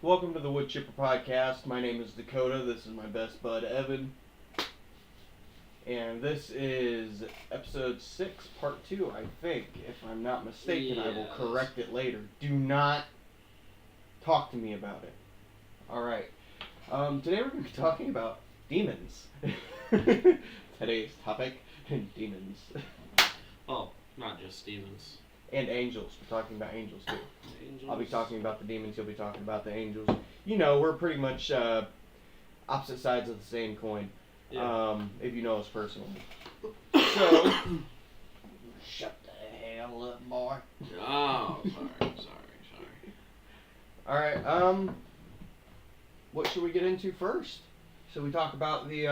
Welcome to the Wood Chipper Podcast. My name is Dakota. This is my best bud, Evan. And this is episode 6, part 2, I think. If I'm not mistaken, I will correct it later. Do not talk to me about it. Alright. Today we're going to be talking about demons. Today's topic, demons. Oh, not just demons. And angels. We're talking about angels too. Angels. I'll be talking about the demons, you'll be talking about the angels. You know, we're pretty much opposite sides of the same coin. Yeah. If you know us personally. So, shut the hell up, boy. Oh, sorry. Alright, what should we get into first? Should we talk about the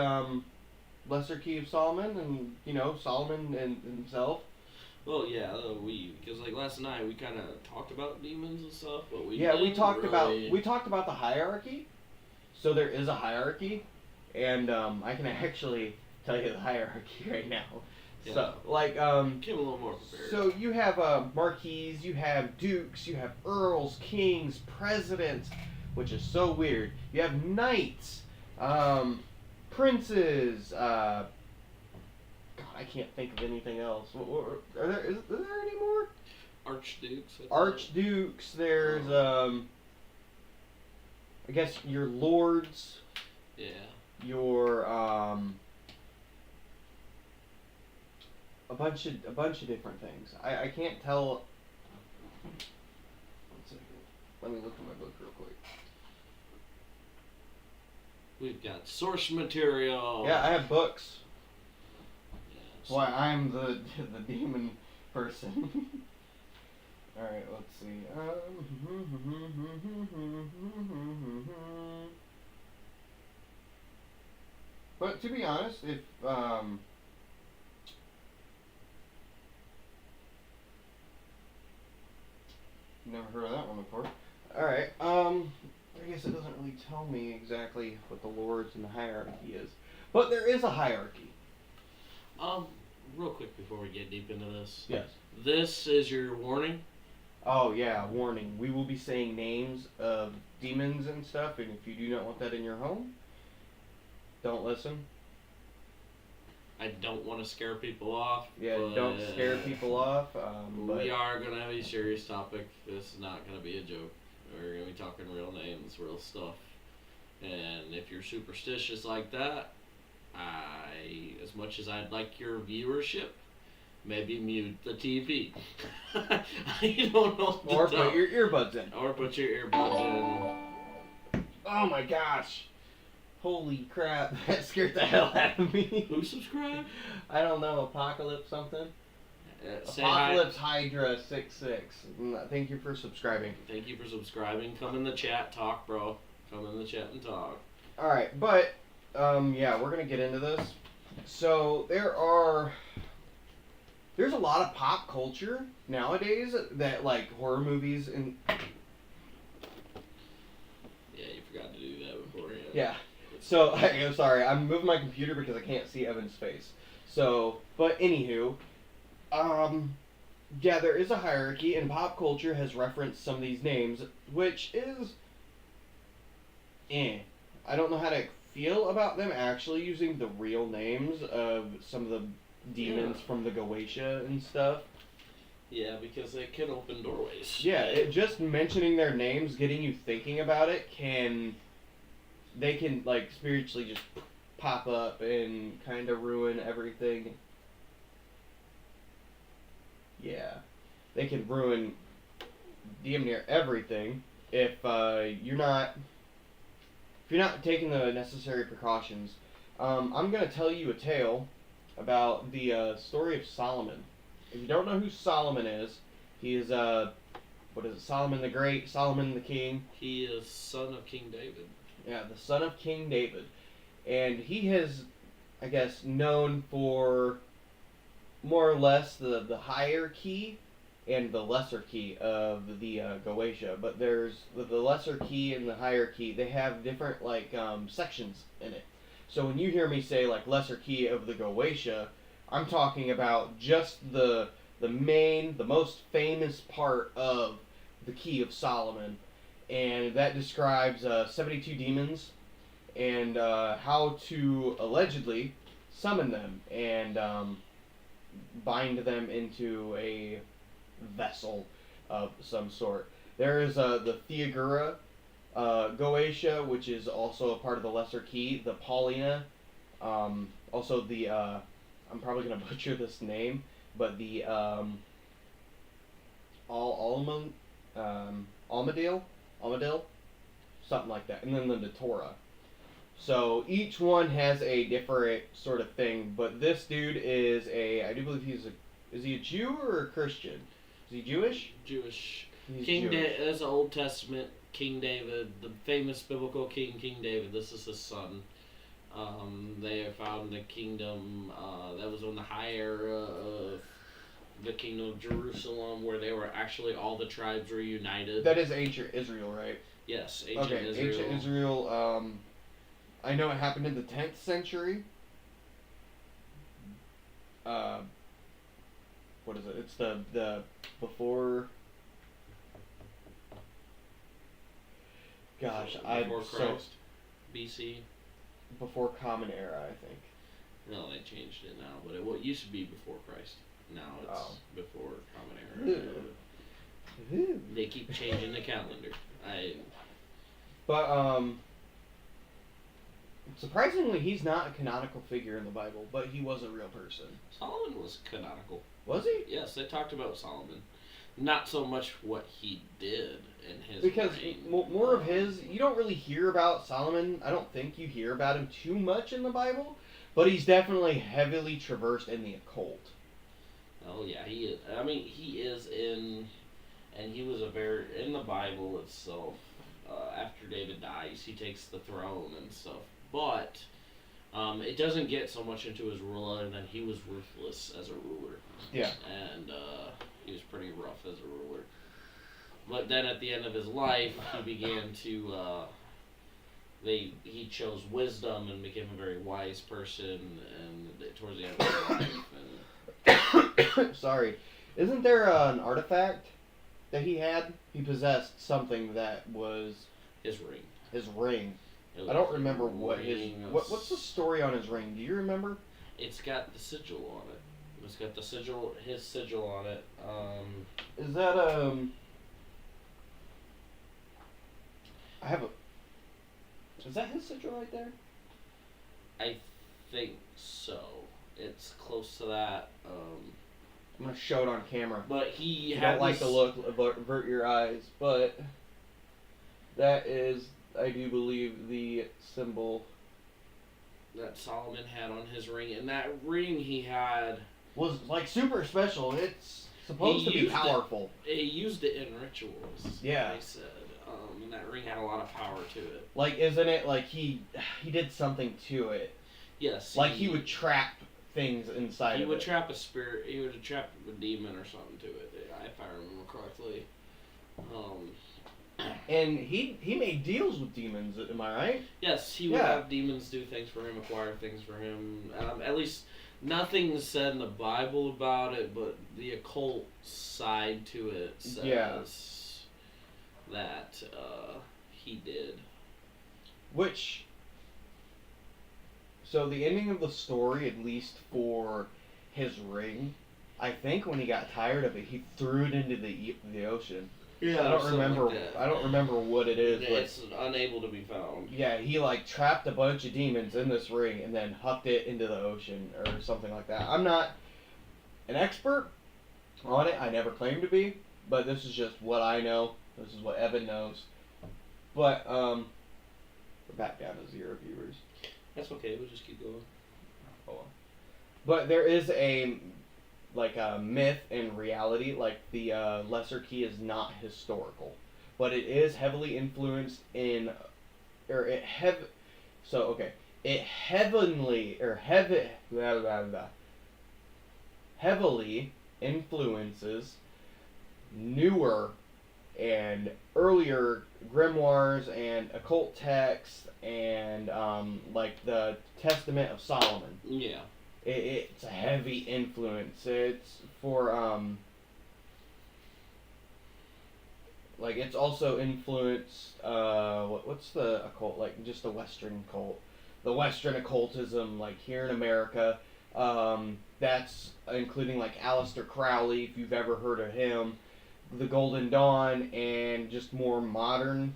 Lesser Key of Solomon and, you know, Solomon and himself? Well, yeah, because like last night we kind of talked about demons and stuff, but we talked really... about the hierarchy. So there is a hierarchy, and I can actually tell you the hierarchy right now. Yeah. So like came a little more prepared. So you have marquises, you have dukes, you have earls, kings, presidents, which is so weird. You have knights, princes. God, I can't think of anything else. Is there any more? Archdukes. Archdukes. There's I guess your lords. Yeah. Your a bunch of different things. I can't tell. 1 second. Let me look at my book real quick. We've got source material. Yeah, I have books. Yeah, That's why I'm the demon person. Alright, let's see. But to be honest, if never heard of that one before. Alright, I guess it doesn't really tell me exactly what the lords and the hierarchy is. But there is a hierarchy. Real quick before we get deep into this. Yes. This is your warning. Oh yeah, warning. We will be saying names of demons and stuff, and if you do not want that in your home, don't listen. I don't want to scare people off. Yeah, don't scare people off. But we are going to have a serious topic. This is not going to be a joke. We're going to be talking real names, real stuff. And if you're superstitious like that, as much as I'd like your viewership, maybe mute the TV. I don't know. Or put your earbuds in. Or put your earbuds in. Oh my gosh. Holy crap. That scared the hell out of me. Who subscribed? I don't know. Apocalypse something? Say Apocalypse Hydra 66. Thank you for subscribing. Thank you for subscribing. Come in the chat, talk, bro. Come in the chat and talk. Alright, but, yeah, we're gonna get into this. So, there's a lot of pop culture nowadays that, like, horror movies and... Yeah, you forgot to do that before, yeah. Yeah. So, I'm sorry, I'm moving my computer because I can't see Evan's face. So, but anywho, yeah, there is a hierarchy, and pop culture has referenced some of these names, which is, I don't know how to feel about them actually using the real names of some of the demons from the Goetia and stuff. Yeah, because it can open doorways. Yeah, just mentioning their names, getting you thinking about it, they can, like, spiritually just pop up and kind of ruin everything. Yeah. They can ruin damn near everything if you're not taking the necessary precautions. I'm going to tell you a tale about the story of Solomon. If you don't know who Solomon is, he is, Solomon the Great, Solomon the King. He is son of King David. Yeah, the son of King David. And he has, I guess, known for more or less the higher key and the lesser key of the Goetia. But there's the lesser key and the higher key, they have different, like, sections in it. So when you hear me say, like, lesser key of the Goetia, I'm talking about just the most famous part of the Key of Solomon. and that describes 72 demons and how to allegedly summon them and bind them into a vessel of some sort. There is the Theagora Goetia, which is also a part of the Lesser Key. The Paulina, also the I'm probably gonna butcher this name, but the Almadale, something like that, and then the Datora. So each one has a different sort of thing, but this dude is I do believe is he a Jew or a Christian? Is he Jewish? Jewish. He's King Jewish. David, that's the Old Testament King David, the famous biblical King David. This is his son. They found the kingdom. That was on the high era of the kingdom of Jerusalem, where they were actually all the tribes were united. That is ancient Israel, right? Yes, ancient Israel. Ancient Israel. I know it happened in the 10th century. What is it? It's the before. Gosh, before Christ, BC. Before Common Era, I think. No, they changed it now, but it used to be before Christ. Now it's before Common Era. They keep changing the calendar. But surprisingly, he's not a canonical figure in the Bible, but he was a real person. Solomon was canonical. Was he? Yes, they talked about Solomon. Not so much what he did in his because reign. More of his, you don't really hear about Solomon. I don't think you hear about him too much in the Bible, but he's definitely heavily traversed in the occult. Oh yeah, he is. I mean, he is in, and he was in the Bible itself. After David dies, he takes the throne and stuff, but it doesn't get so much into his rule other than he was ruthless as a ruler. Yeah. And he was pretty rough as a ruler. But then at the end of his life, he began to. He chose wisdom and became a very wise person, and towards the end of his life. Sorry, isn't there an artifact that he had? He possessed something that was His ring. His ring. I don't remember what's the story on his ring. Do you remember? It's got the sigil on it. It's got the sigil, his sigil on it. Is that Is that his sigil right there? I think so. It's close to that. I'm gonna show it on camera. But he I had don't like the look. Avert your eyes, but that is, I do believe, the symbol that Solomon had on his ring, and that ring he had was like super special. It's supposed to be powerful. He used it in rituals. Yeah. They said, and that ring had a lot of power to it. Like, isn't it like he did something to it? Yes. Like he would trap things inside. He of would it. trap a spirit. He would trap a demon or something to it, if I remember correctly. And he made deals with demons. Am I right? Yes, he would have demons do things for him, acquire things for him. At least nothing is said in the Bible about it, but the occult side to it says that he did. So the ending of the story, at least for his ring, I think when he got tired of it, he threw it into the ocean. Yeah, I don't remember. Like I don't remember what it is. It's unable to be found. Yeah, he like trapped a bunch of demons in this ring and then hucked it into the ocean or something like that. I'm not an expert on it. I never claimed to be, but this is just what I know. This is what Evan knows. But we're back down to 0 viewers. That's okay. We'll just keep going. Oh. But there is a myth and reality. Like the Lesser Key is not historical, but it is heavily influenced in, or it heavily influences newer and earlier grimoires and occult texts and like the Testament of Solomon. Yeah. It's a heavy influence. It's for Like it's also influenced. What's the occult? Like just the Western cult, the Western occultism. Like here in America, that's including like Aleister Crowley, if you've ever heard of him, the Golden Dawn, and just more modern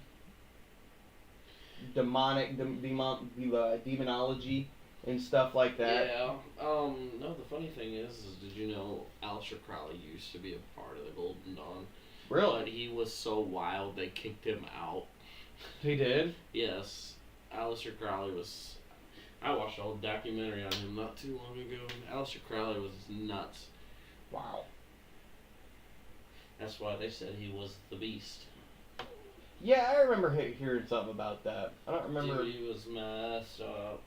demonology and stuff like that. Yeah. No, the funny thing is did you know Aleister Crowley used to be a part of the Golden Dawn? Really? But he was so wild they kicked him out. He did? Yes. Aleister Crowley was. I watched a whole documentary on him not too long ago. Aleister Crowley was nuts. Wow. That's why they said he was the beast. Yeah, I remember hearing something about that. I don't remember. Dude, he was messed up.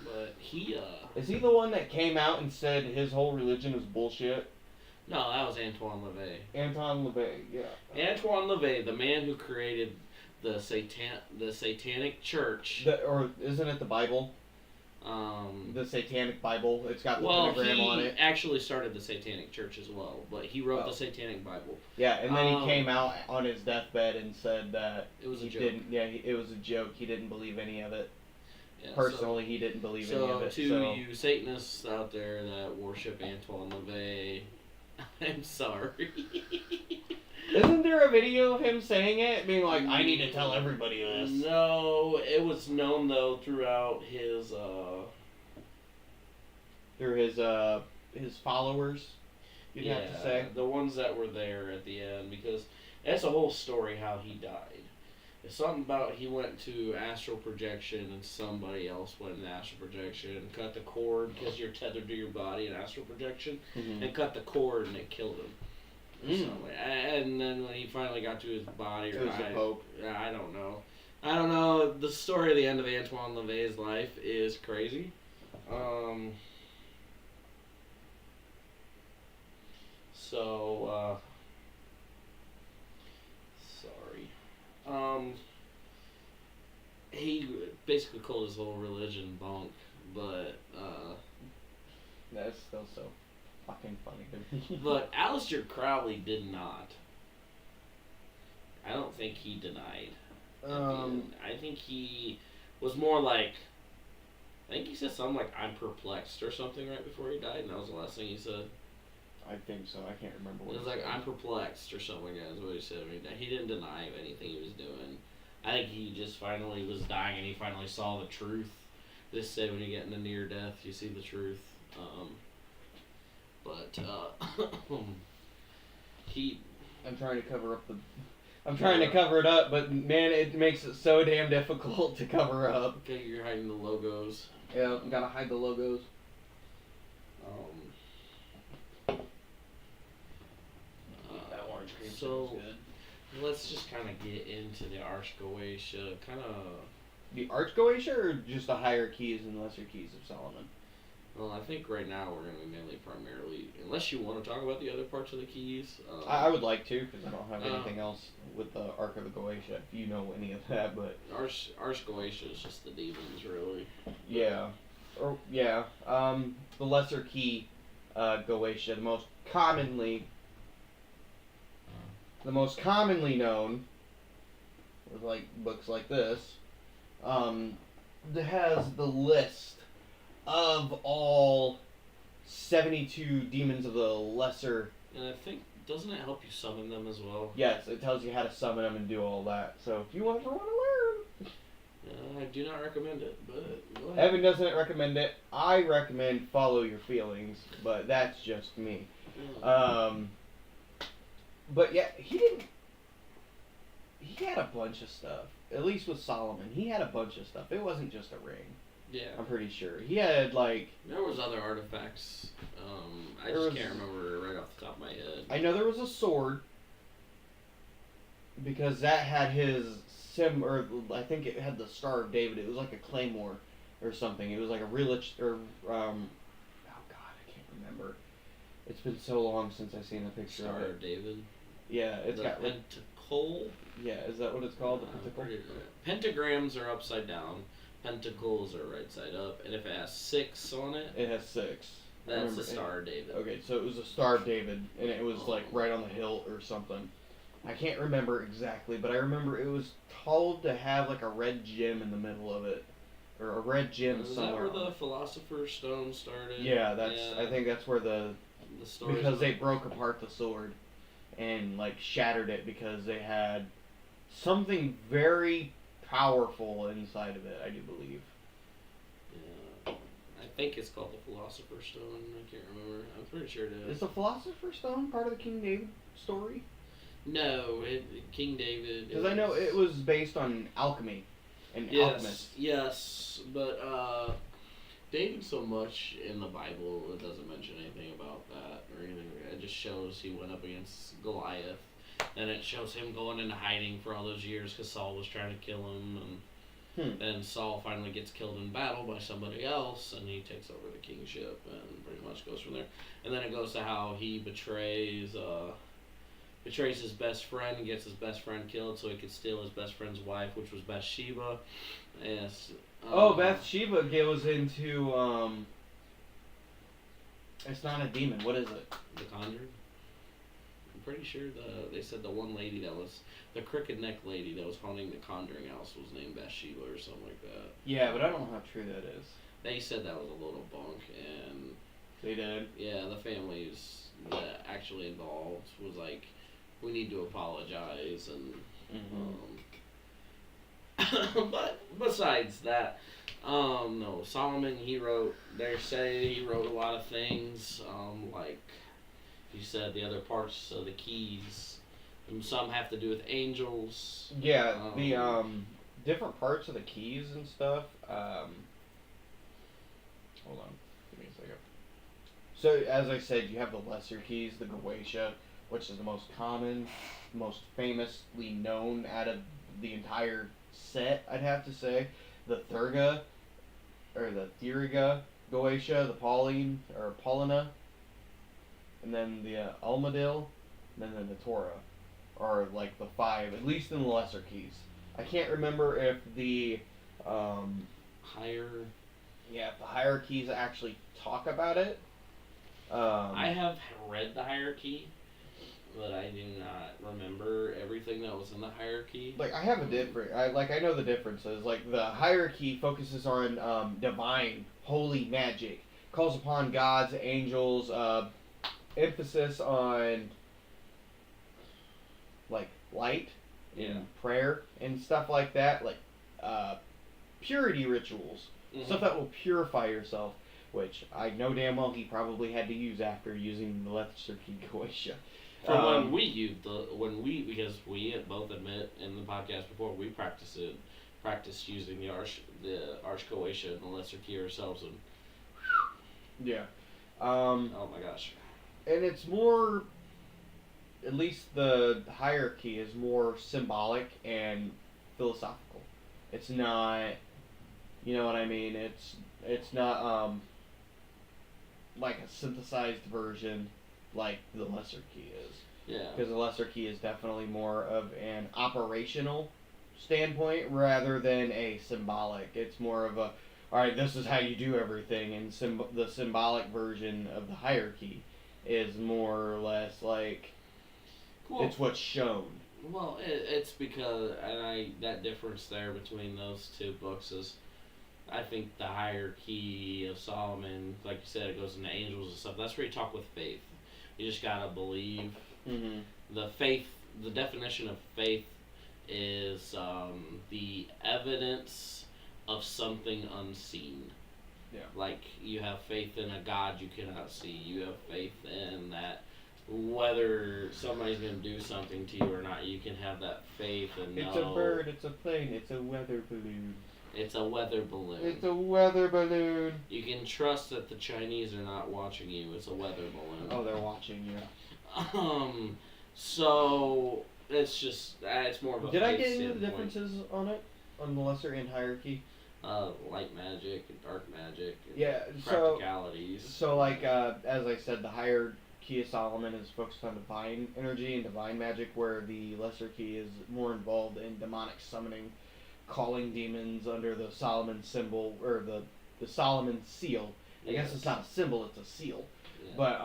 But Is he the one that came out and said his whole religion was bullshit? No, that was Antoine LaVey. Anton LaVey, yeah. Antoine LaVey, the man who created the Satanic Church. Or isn't it the Bible? The Satanic Bible. It's got the pentagram on it. He actually started the Satanic Church as well, but he wrote the Satanic Bible. Yeah, and then he came out on his deathbed and said that it was a joke. It was a joke. He didn't believe any of it. Yeah, Personally, he didn't believe any of it. To you Satanists out there that worship Antoine LaVey, I'm sorry. Isn't there a video of him saying it, being like, "I need to tell everybody this"? No, it was known though throughout his through his followers. You'd have to say the ones that were there at the end, because that's a whole story how he died. It's something about he went to astral projection and somebody else went in astral projection and cut the cord because you're tethered to your body in astral projection, and cut the cord and it killed him. And then when he finally got to his body, it was the Pope. I don't know. I don't know. The story of the end of Antoine LaVey's life is crazy. Sorry. He basically called his whole religion bunk, but that's still so fucking funny to me. But Aleister Crowley did not. I don't think he denied. I think he was more like. I think he said something like "I'm perplexed" or something right before he died, and that was the last thing he said. I think so. I can't remember what it was he like said. "I'm perplexed" or something like that. Is what he said. I mean, he didn't deny anything he was doing. I think he just finally was dying, and he finally saw the truth. They say when you get into near death, you see the truth. I'm trying to cover up the. I'm trying to cover it up, but man, it makes it so damn difficult to cover up. Okay, you're hiding the logos. Yeah, gotta hide the logos. That orange cream so good. let's just kind of get into the Ars Goetia. The Ars Goetia, or just the higher keys and lesser keys of Solomon? Well, I think right now we're going to be mainly primarily, unless you want to talk about the other parts of the keys. I would like to, because I don't have anything else with the Ark of the Goetia, if you know any of that, but... Ars Goetia is just the demons, really. Yeah. The lesser key Goetia, the most commonly known, with like books like this, that has the list of all 72 demons of the lesser. And I think, doesn't it help you summon them as well? Yes, it tells you how to summon them and do all that. So if you ever want to learn. I do not recommend it, but go ahead. Evan doesn't recommend it. I recommend follow your feelings, but that's just me. But yeah, he had a bunch of stuff. At least with Solomon, he had a bunch of stuff. It wasn't just a ring. Yeah. I'm pretty sure. He had, like... There was other artifacts. I just can't remember right off the top of my head. I know there was a sword. Because that had his or I think it had the Star of David. It was like a claymore or something. It was like a oh God, I can't remember. It's been so long since I've seen a picture of it. Star of David? Yeah, it's got... Pentacle? Yeah, is that what it's called? The pentacle? Pentagrams are upside down. Pentacles are right side up, and if it has 6 on it, it has 6. That's the Star of David. Okay, so it was a Star of David, and it was like right on the hilt or something. I can't remember exactly, but I remember it was told to have like a red gem in the middle of it, or a red gem Is that somewhere. where On the it. Philosopher's Stone started? Yeah, that's. Yeah, I think that's where the stories because of they it. broke apart the sword and like shattered it because they had something very powerful inside of it. I do believe. Yeah, I think it's called the Philosopher's Stone. I can't remember. I'm pretty sure it is. Is the Philosopher's Stone part of the King David story? No, King David. Because I know it was based on alchemy and alchemists. Yes, but David so much in the Bible it doesn't mention anything about that or anything. It just shows he went up against Goliath, and it shows him going into hiding for all those years because Saul was trying to kill him, and then Saul finally gets killed in battle by somebody else, and he takes over the kingship and pretty much goes from there. And then it goes to how he betrays his best friend and gets his best friend killed so he could steal his best friend's wife, which was Bathsheba. Yes. Oh, Bathsheba goes into It's not a demon. What is it? The Conjuring. I'm pretty sure they said the one lady that was the crooked neck lady that was haunting the Conjuring house was named Bathsheba or something like that. Yeah, but I don't know how true that is. They said that was a little bunk, and They did. yeah, the families that actually involved was like, we need to apologize, and but besides that, no, Solomon, they say he wrote a lot of things, like you said, the other parts of the keys, and some have to do with angels. Yeah, the different parts of the keys and stuff. Hold on, give me a second. So as I said, you have the lesser keys, the Goetia, which is the most common, most famously known out of the entire set, I'd have to say. The Thurga, or the Thuriga Goetia, the Pauline, or Paulina, and then the Almadil, and then the Torah, are like the five, at least in the lesser keys. I can't remember if the Higher. yeah, if the hierarchies actually talk about it. I have read the hierarchy, but I do not remember everything that was in the hierarchy. Like I have a different. I know the differences. Like the hierarchy focuses on divine, holy magic, calls upon gods, angels. Emphasis on like light and prayer and stuff like that. Like purity rituals, stuff that will purify yourself. Which I know damn well he probably had to use after using the lesser key Goetia. From when we used because we both admit in the podcast before we practiced using the Arch Goetia and the lesser key ourselves, and yeah. Oh my gosh. And it's more, at least the hierarchy is more symbolic and philosophical. It's not, you know what I mean? It's not like a synthesized version like the lesser key is. Yeah. Because the lesser key is definitely more of an operational standpoint rather than a symbolic. It's more of a, all right, this is how you do everything, and the symbolic version of the hierarchy is more or less like it's what's shown. Well, it's because that difference there between those two books is, I think the hierarchy of Solomon, like you said, it goes into angels and stuff. That's where you talk with faith. You just gotta believe. Mm-hmm. The definition of faith is the evidence of something unseen. Yeah. Like you have faith in a God you cannot see. You have faith in that whether somebody's gonna do something to you or not, you can have that faith and know. It's a bird. It's a plane. It's a weather balloon. It's a weather balloon. It's a weather balloon. You can trust that the Chinese are not watching you. It's a weather balloon. Oh, they're watching you. So it's just it's more of a. Did I faith get into the standpoint. differences on it, on the lesser and hierarchy? Light magic and dark magic. And Yeah. practicalities. So like as I said, the hierarchy of Solomon is focused on divine energy and divine magic, where the lesser key is more involved in demonic summoning, calling demons under the Solomon symbol or the Solomon seal. I guess it's not a symbol; it's a seal. Yeah. But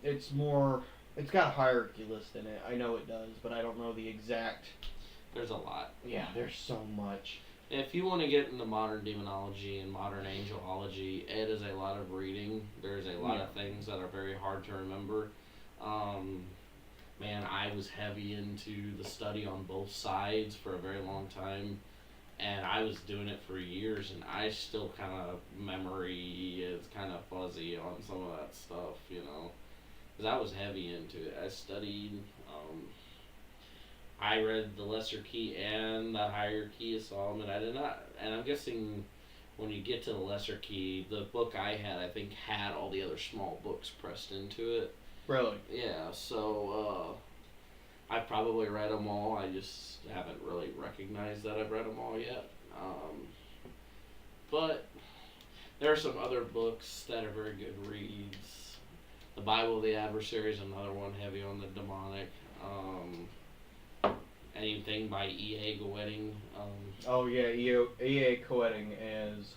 it's more It's got a hierarchy list in it. I know it does, but I don't know the exact. There's a lot. Yeah, there's so much. If you want to get into modern demonology and modern angelology, it is a lot of reading. There's a lot of things that are very hard to remember. Man, I was heavy into the study on both sides for a very long time, and I was doing it for years, and I still kind of, memory is kind of fuzzy on some of that stuff, you know, because I was heavy into it. I studied, I read the Lesser Key and the Higher Key of Solomon. I did not, and I'm guessing when you get to the Lesser Key, the book I had, I think, had all the other small books pressed into it. Really? Yeah, so I've probably read them all. I just haven't really recognized that I've read them all yet. But there are some other books that are very good reads. The Bible of the Adversary is another one heavy on the demonic. Anything by E.A. Goetting. Oh yeah, E.A. Goetting is.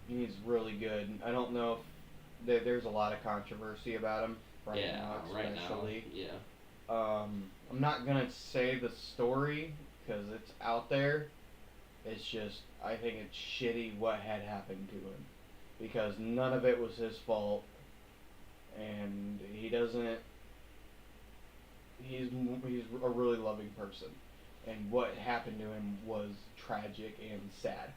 He's really good. I don't know if there's a lot of controversy about him right now, especially. Yeah. I'm not gonna say the story because it's out there. It's just I think it's shitty what had happened to him because none of it was his fault, and he doesn't. He's a really loving person, and what happened to him was tragic and sad.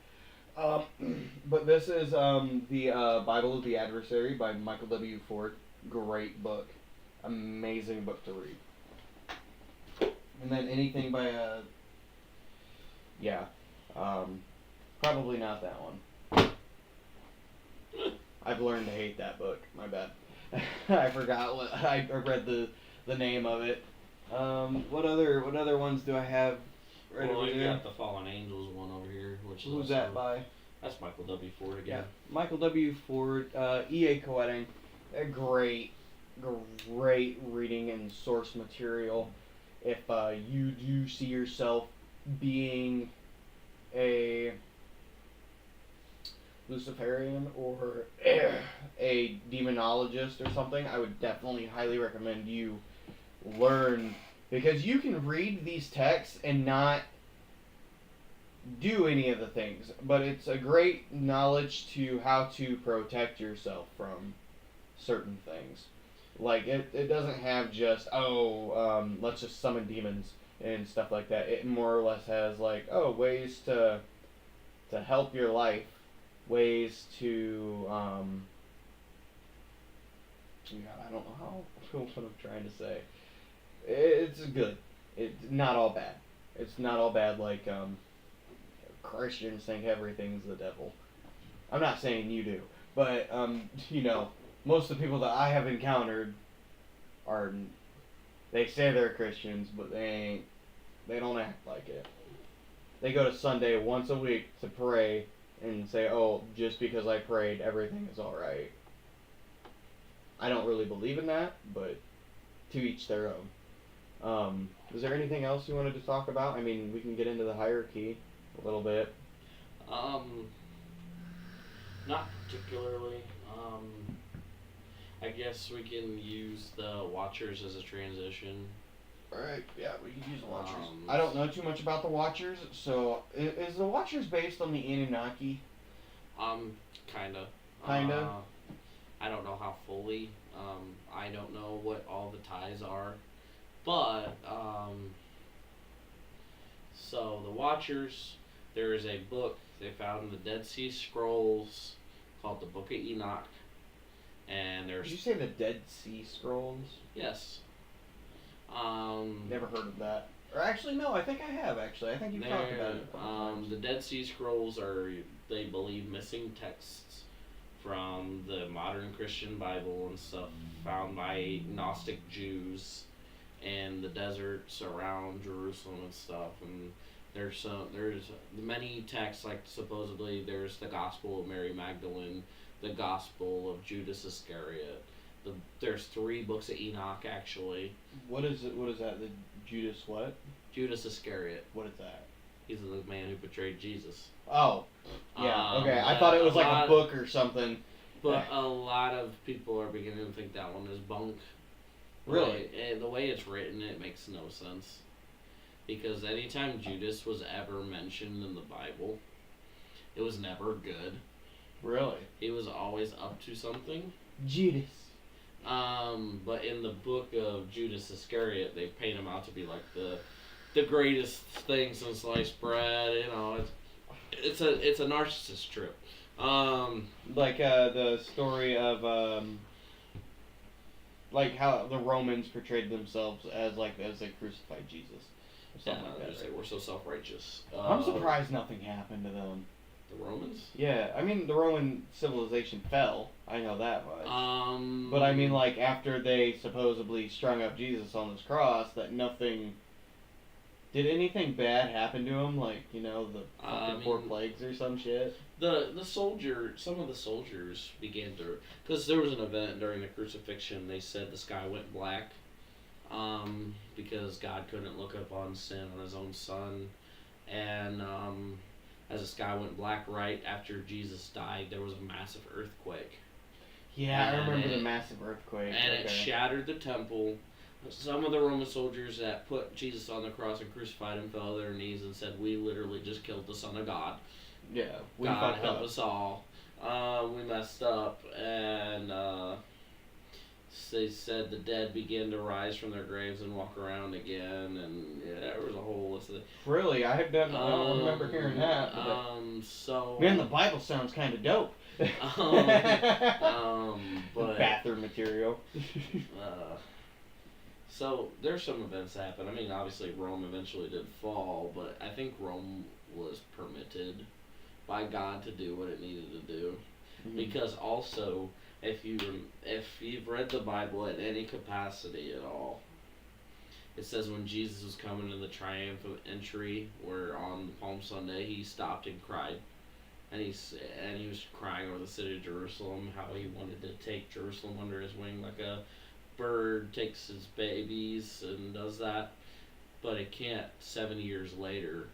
But this is the Bible of the Adversary by Michael W. Ford. Great book, amazing book to read. And then anything by probably not that one. I've learned to hate that book. My bad. I forgot what I read the name of it. What other ones do I have? Right, well, you got the Fallen Angels one over here. Who's that by? That's Michael W. Ford again. Yeah, Michael W. Ford, E.A. Goetting, a great reading and source material. If you do see yourself being a Luciferian or a demonologist or something, I would definitely highly recommend you learn, because you can read these texts and not do any of the things, but it's a great knowledge to how to protect yourself from certain things. Like it doesn't have just let's just summon demons and stuff like that. It more or less has like ways to help your life, ways to I don't know what I'm trying to say. It's good. It's not all bad. It's not all bad like Christians think everything's the devil. I'm not saying you do, but most of the people that I have encountered they say they're Christians, but they don't act like it. They go to Sunday once a week to pray and say, "Oh, just because I prayed, everything is all right." I don't really believe in that, but to each their own. Was there anything else you wanted to talk about? I mean, we can get into the hierarchy a little bit. Not particularly. I guess we can use the Watchers as a transition. Alright, yeah, we can use the Watchers. I don't know too much about the Watchers, so is the Watchers based on the Anunnaki? Kinda. Kinda? I don't know how fully. I don't know what all the ties are. But, so the Watchers, there is a book they found in the Dead Sea Scrolls called the Book of Enoch. And there's... Did you say the Dead Sea Scrolls? Yes. Never heard of that. Or actually, no, I think I have, actually. I think you've talked about it. The Dead Sea Scrolls are, they believe, missing texts from the modern Christian Bible and stuff found by Gnostic Jews in the deserts around Jerusalem and stuff. And there's many texts, like supposedly there's the Gospel of Mary Magdalene, the Gospel of Judas Iscariot. There's 3 books of Enoch, actually. What is it? What is that? The Judas what? Judas Iscariot. What is that? He's the man who betrayed Jesus. Oh. Yeah, okay. I thought it was like a book or something. But a lot of people are beginning to think that one is bunk. Really? The way it's written, it makes no sense. Because anytime Judas was ever mentioned in the Bible, it was never good. Really? He was always up to something. Judas. But in the book of Judas Iscariot, they paint him out to be like the greatest thing since sliced bread. You know, it's a narcissist trip. Like the story of like how the Romans portrayed themselves as they crucified Jesus or something like that. Say Right? we're so self-righteous. I'm surprised nothing happened to them. The Romans. Yeah, I mean the Roman civilization fell. I know that much. But I mean, like after they supposedly strung up Jesus on this cross, that nothing. Did anything bad happen to him? Like the fucking 4 plagues or some shit. Some of the soldiers began to, because there was an event during the crucifixion. They said the sky went black, because God couldn't look upon sin on His own Son, and as the sky went black right after Jesus died, there was a massive earthquake. Yeah, I remember the massive earthquake. And it shattered the temple. Some of the Roman soldiers that put Jesus on the cross and crucified Him fell to their knees and said, "We literally just killed the Son of God. Yeah, we God fucked help up. us all. We messed up." And they said the dead began to rise from their graves and walk around again. And yeah, there was a whole list of it. Really, I don't remember hearing that. But man, the Bible sounds kind of dope. But bathroom material. So there's some events that happen. I mean, obviously Rome eventually did fall, but I think Rome was permitted by God to do what it needed to do. Mm-hmm. Because also, if you've read the Bible at any capacity at all, it says when Jesus was coming in the triumphant entry, where on Palm Sunday he stopped and cried, and he was crying over the city of Jerusalem, how he wanted to take Jerusalem under his wing like a bird takes his babies and does that, but it can't. 70 years later,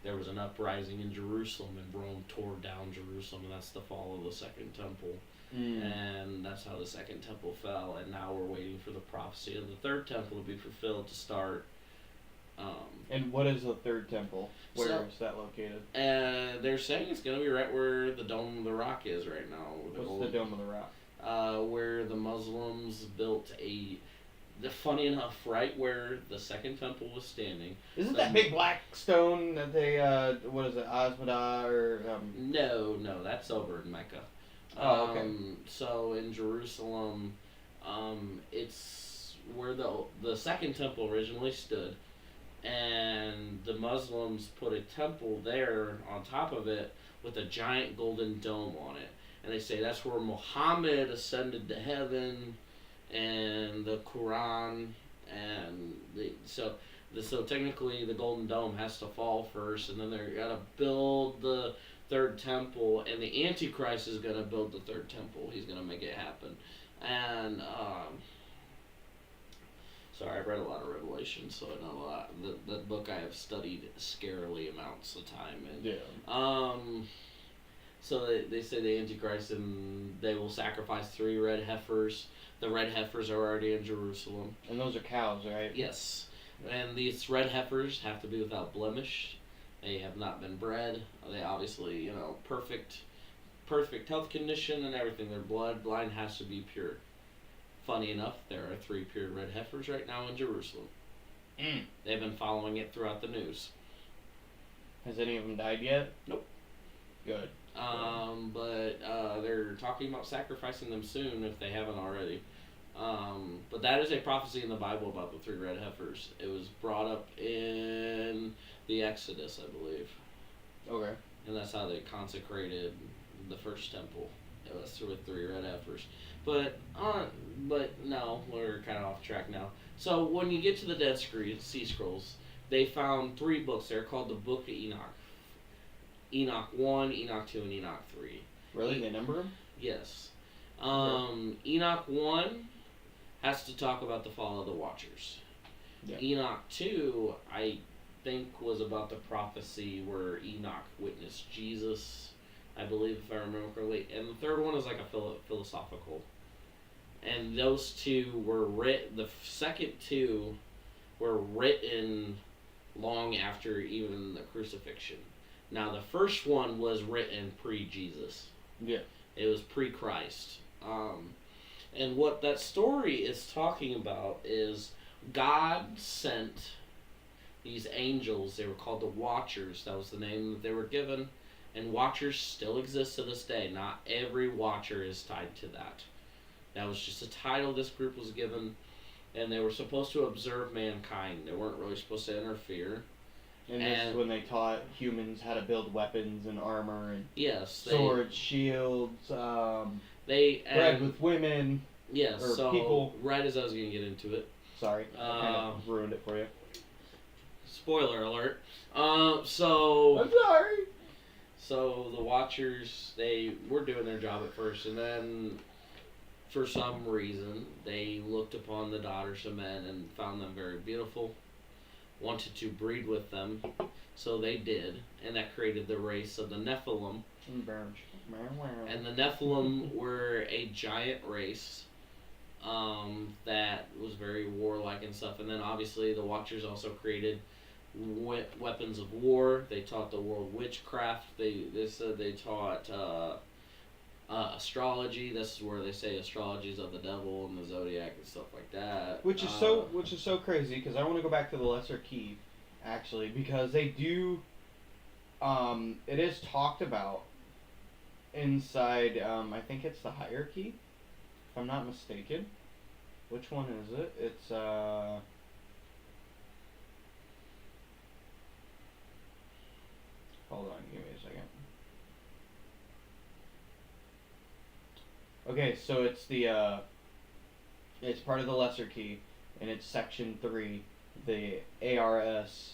there was an uprising in Jerusalem, and Rome tore down Jerusalem, and that's the fall of the Second Temple. And that's how the Second Temple fell, and now we're waiting for the prophecy of the Third Temple to be fulfilled to start. And what is the Third Temple? Where is that located? They're saying it's going to be right where the Dome of the Rock is right now. What's the Dome of the Rock? Where the Muslims built funny enough, right where the Second Temple was standing. Isn't that big black stone that they, what is it, Asmada or... No, that's over in Mecca. Oh, okay. So in Jerusalem, it's where the Second Temple originally stood, and the Muslims put a temple there on top of it with a giant golden dome on it. And they say that's where Muhammad ascended to heaven, and the Quran, and so technically the Golden Dome has to fall first, and then they're gotta build the Third Temple, and the Antichrist is gonna build the Third Temple. He's gonna make it happen, and sorry, I've read a lot of Revelation, so I know a lot. That book I have studied scarily amounts of time, and yeah. So they say the Antichrist, and they will sacrifice 3 red heifers. The red heifers are already in Jerusalem. And those are cows, right? Yes. And these red heifers have to be without blemish. They have not been bred. They obviously, perfect health condition and everything. Their bloodline has to be pure. Funny enough, there are 3 pure red heifers right now in Jerusalem. They've been following it throughout the news. Has any of them died yet? Nope. Good. But they're talking about sacrificing them soon if they haven't already. But that is a prophecy in the Bible about the 3 red heifers. It was brought up in the Exodus, I believe. Okay. And that's how they consecrated the first temple. It was through 3 red heifers. But no, we're kind of off track now. So when you get to the Dead Sea Scrolls, they found 3 books there called the Book of Enoch. Enoch 1, Enoch 2, and Enoch 3. Really? They number them? Yes. Enoch 1 has to talk about the fall of the Watchers. Yeah. Enoch 2, I think, was about the prophecy where Enoch witnessed Jesus I believe, if I remember correctly. And the third one is like a philosophical. And those two were written. The second two were written long after even the crucifixion. Now the first one was written pre-Jesus. Yeah. It was pre-Christ. And what that story is talking about is God sent these angels. They were called the Watchers. That was the name that they were given. And Watchers still exist to this day. Not every Watcher is tied to that. That was just a title this group was given. And they were supposed to observe mankind. They weren't really supposed to interfere. And this is when they taught humans how to build weapons and armor and yes, swords, shields, bread with women. Yes, or so people. Right as I was going to get into it. Sorry, I kind of ruined it for you. Spoiler alert. I'm sorry. So the Watchers, they were doing their job at first, and then for some reason they looked upon the daughters of men and found them very beautiful, wanted to breed with them, so they did, and that created the race of the Nephilim. And the Nephilim were a giant race that was very warlike and stuff. And then obviously the Watchers also created weapons of war. They taught the world witchcraft. They said they taught astrology. This is where they say astrology is of the devil and the zodiac and stuff like that. Which is so crazy, because I want to go back to the Lesser Key, actually, because they do. It is talked about inside. I think it's the Hierarchy, if I'm not mistaken. Which one is it? It's Hold on, give me a second. Okay, so it's it's part of the Lesser Key, and it's section 3, the ARS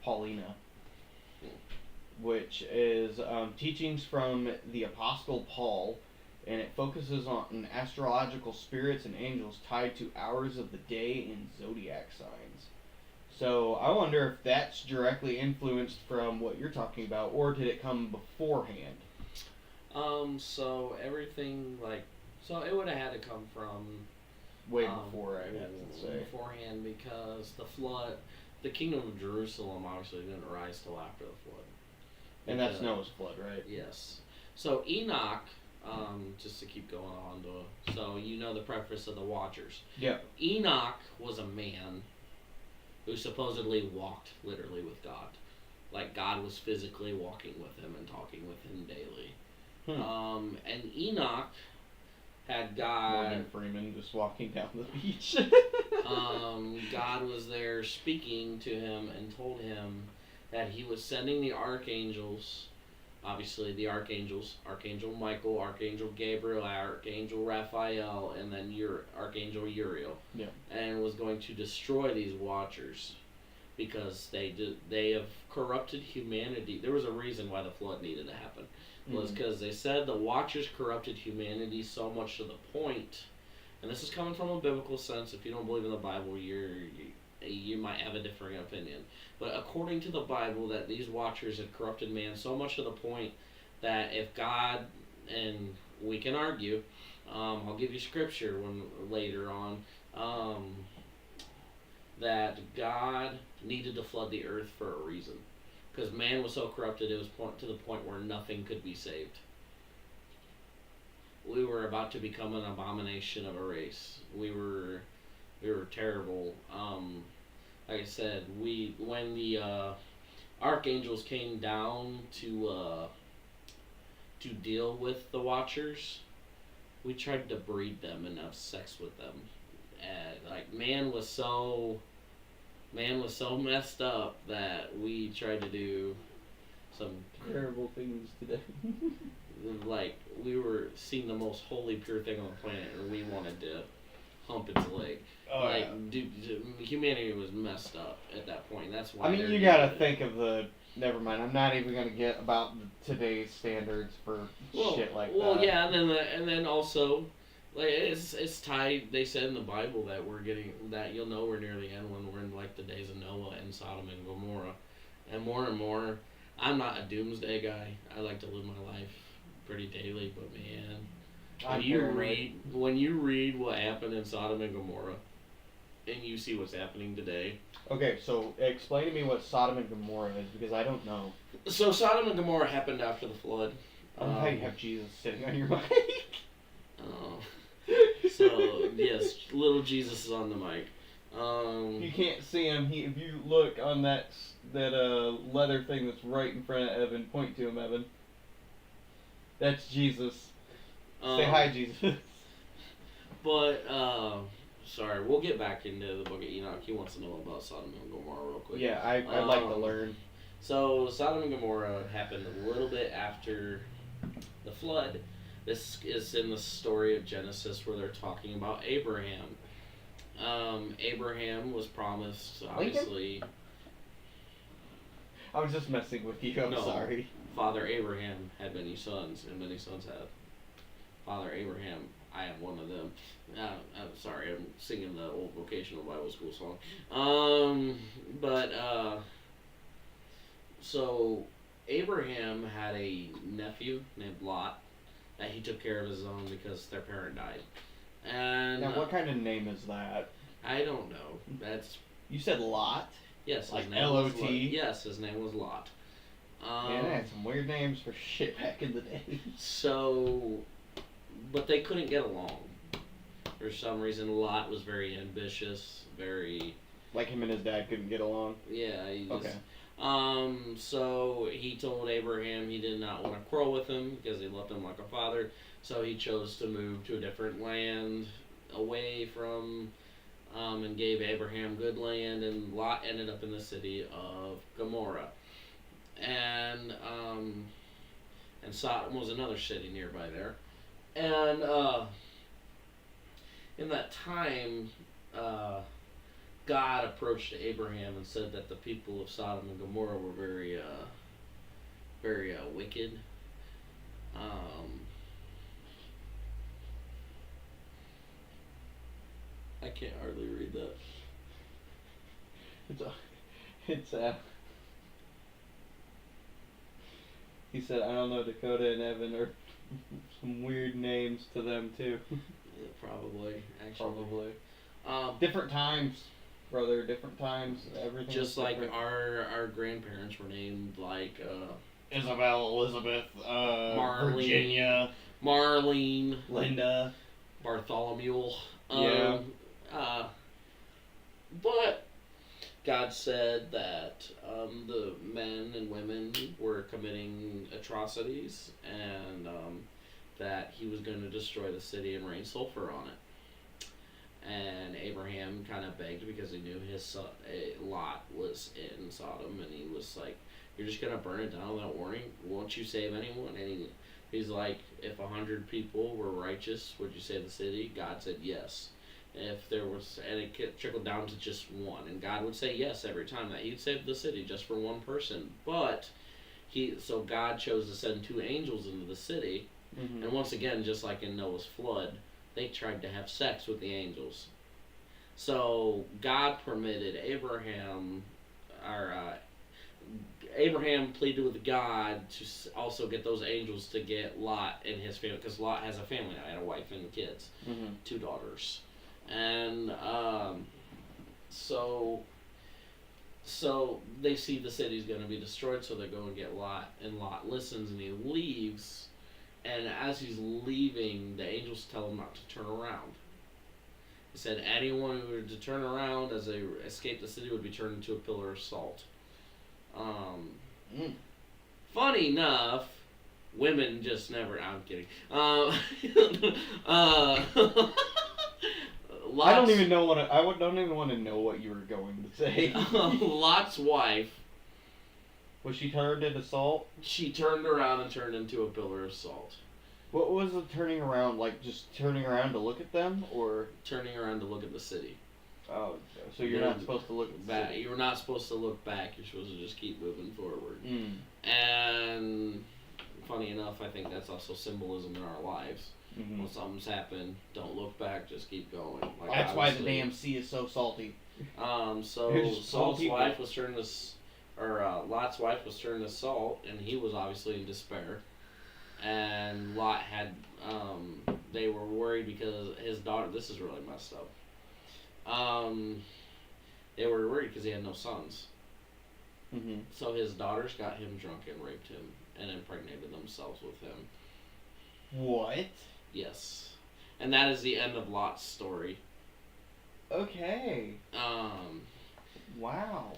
Paulina, which is teachings from the Apostle Paul, and it focuses on astrological spirits and angels tied to hours of the day and zodiac signs. So I wonder if that's directly influenced from what you're talking about, or did it come beforehand? So everything so it would have had to come from way before, I have to say. Beforehand, because the kingdom of Jerusalem obviously didn't rise till after the flood. And that's Noah's flood, right? Yes. So Enoch, just to keep going on so you know the preface of the Watchers. Yeah. Enoch was a man who supposedly walked literally with God. Like God was physically walking with him and talking with him daily. And Enoch had God. Morgan Freeman just walking down the beach. God was there speaking to him and told him that he was sending the archangels, obviously the archangels, Archangel Michael, Archangel Gabriel, Archangel Raphael, and then Archangel Uriel. Yeah. And was going to destroy these Watchers because they have corrupted humanity. There was a reason why the flood needed to happen. Was because they said the Watchers corrupted humanity so much to the point, and this is coming from a biblical sense. If you don't believe in the Bible, you might have a differing opinion. But according to the Bible, that these Watchers had corrupted man so much to the point that if God, and we can argue, I'll give you scripture later on, that God needed to flood the earth for a reason. Because man was so corrupted, it was to the point where nothing could be saved. We were about to become an abomination of a race. We were terrible. Like I said, when the archangels came down to deal with the Watchers, we tried to breed them and have sex with them. And man was so messed up that we tried to do some terrible things today. We were seeing the most holy, pure thing on the planet, and we wanted to hump its leg. Dude, humanity was messed up at that point. That's why. I mean, you gotta think of the. Never mind. I'm not even gonna get about today's standards for shit like that. Well, yeah, and then also. It's tied. They said in the Bible that you'll know we're near the end when we're in the days of Noah and Sodom and Gomorrah, and more, I'm not a doomsday guy. I like to live my life pretty daily, but man, I'm when you read what happened in Sodom and Gomorrah, and you see what's happening today. Okay, so explain to me what Sodom and Gomorrah is, because I don't know. So Sodom and Gomorrah happened after the flood. I don't know how you have Jesus sitting on your mic. So yes, little Jesus is on the mic. You can't see him. If you look on that leather thing that's right in front of Evan, point to him, Evan. That's Jesus. Say hi, Jesus. But sorry, we'll get back into the Book of Enoch. He wants to know about Sodom and Gomorrah real quick. Yeah, I'd like to learn. So Sodom and Gomorrah happened a little bit after the flood. This is in the story of Genesis where they're talking about Abraham. Abraham was promised, obviously. I was just messing with you. I'm sorry. Father Abraham had many sons, and many sons had Father Abraham. I am one of them. I'm sorry, I'm singing the old vocational Bible school song. So Abraham had a nephew named Lot that he took care of his own because their parent died. And now, what kind of name is that? I don't know. That's you said Lot. Yes, like Lot. Yes, his name was Lot. Man, I had some weird names for shit back in the day. So, but they couldn't get along. For some reason, Lot was very ambitious, very... Like him and his dad couldn't get along? Yeah, he just... Okay. So he told Abraham he did not want to quarrel with him because he loved him like a father. So he chose to move to a different land away from... and gave Abraham good land, and Lot ended up in the city of Gomorrah. And Sodom was another city nearby there. And in that time, God approached Abraham and said that the people of Sodom and Gomorrah were very wicked. I can't hardly read that. It's he said, I don't know, Dakota and Evan are some weird names to them too. Yeah, probably, actually. Probably. Different times, brother, different times, everything. Just like our grandparents were named like Isabel, Elizabeth, Marlene, Virginia, Marlene, Linda, Bartholomew. Yeah. But God said that the men and women were committing atrocities, and that he was going to destroy the city and rain sulfur on it. And Abraham kind of begged because he knew his son Lot was in Sodom, and he was like, "You're just going to burn it down without warning? Won't you save anyone?" And he's like, "If 100 people were righteous, would you save the city?" God said yes. If there was, and it trickled down to just one, and God would say yes every time that he'd save the city just for one person. But so God chose to send 2 angels into the city, and once again, just like in Noah's flood, they tried to have sex with the angels. So God permitted Abraham pleaded with God to also get those angels to get Lot and his family, because Lot has a family now, and a wife and kids, 2 daughters. And so they see the city's going to be destroyed, so they go and get Lot, and Lot listens and he leaves, and as he's leaving, the angels tell him not to turn around. He said anyone who were to turn around as they escape the city would be turned into a pillar of salt. Funny enough, women just never... I'm kidding. I don't even know don't even want to know what you were going to say. Lot's wife. Was she turned into salt? She turned around and turned into a pillar of salt. What was the turning around, like just turning around to look at them, or? Turning around to look at the city. Oh, so you're not supposed to look at the back. city. You're not supposed to look back. You're supposed to just keep moving forward. And funny enough, I think that's also symbolism in our lives. When something's happened, don't look back, just keep going. Like, that's why the damn sea is so salty. So Lot's wife was turned to salt, and he was obviously in despair. and Lot had they were worried because his daughter. This is really messed up. They were worried because he had no sons. Mm-hmm. So his daughters got him drunk and raped him and impregnated themselves with him. What? Yes. And that is the end of Lot's story. Okay. Wow.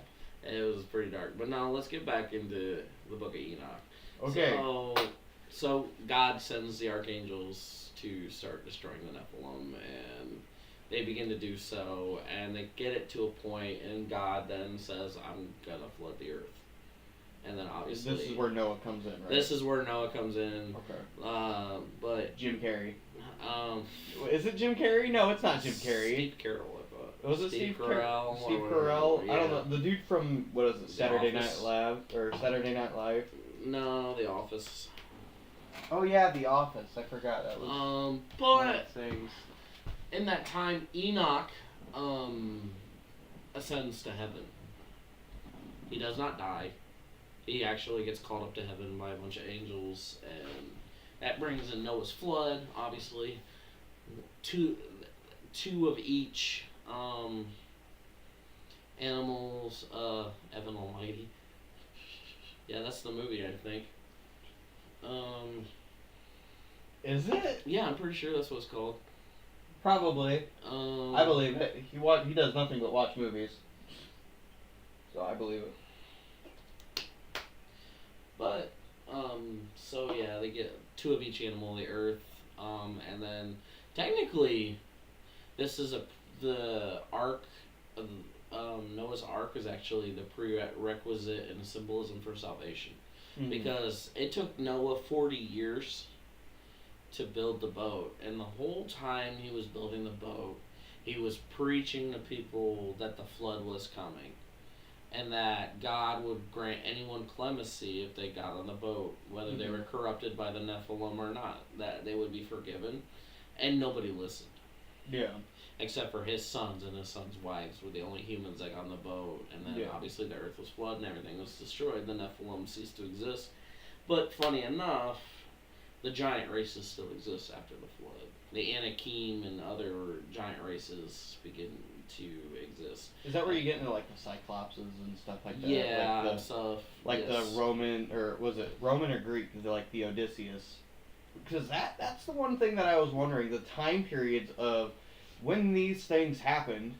It was pretty dark. But now let's get back into the book of Enoch. Okay. So God sends the archangels to start destroying the Nephilim, and they begin to do so, and they get it to a point, and God then says, I'm going to flood the earth. And then obviously... This is where Noah comes in, right? This is where Noah comes in. Okay. But... Jim Carrey. Um, is it Jim Carrey? No, it's not Jim Carrey. Steve Carell, I thought. Was it Steve Carell? Steve whatever. Carell? Yeah. I don't know. The dude from, what is it, The Saturday Night Office. Live? Or Saturday Night Live? No, The Office. Oh, yeah, The Office. I forgot that was one But... of the things. In that time, Enoch ascends to heaven. He does not die. He actually gets called up to heaven by a bunch of angels, and that brings in Noah's flood, obviously. Two of each animals, Evan Almighty. Yeah, that's the movie, I think. Is it? Yeah, I'm pretty sure that's what it's called. Probably. I believe it. He does nothing but watch movies. So I believe it. But, so yeah, they get two of each animal, the earth, and then technically, this is the ark of Noah's Ark is actually the prerequisite and symbolism for salvation. Mm-hmm. Because it took Noah 40 years to build the boat, and the whole time he was building the boat, he was preaching to people that the flood was coming, and that God would grant anyone clemency if they got on the boat, whether they were corrupted by the Nephilim or not, that they would be forgiven, and nobody listened. Yeah. Except for his sons and his sons' wives were the only humans that got on the boat, and then obviously the earth was flooded and everything was destroyed. The Nephilim ceased to exist. But funny enough, the giant races still exist after the flood. The Anakim and other giant races begin to exist. Is that where you get into like the Cyclopses and stuff like that? Yeah, like the, stuff. Like the Roman, or was it Roman or Greek? Like the Odysseus. Because that's the one thing that I was wondering. The time periods of when these things happened,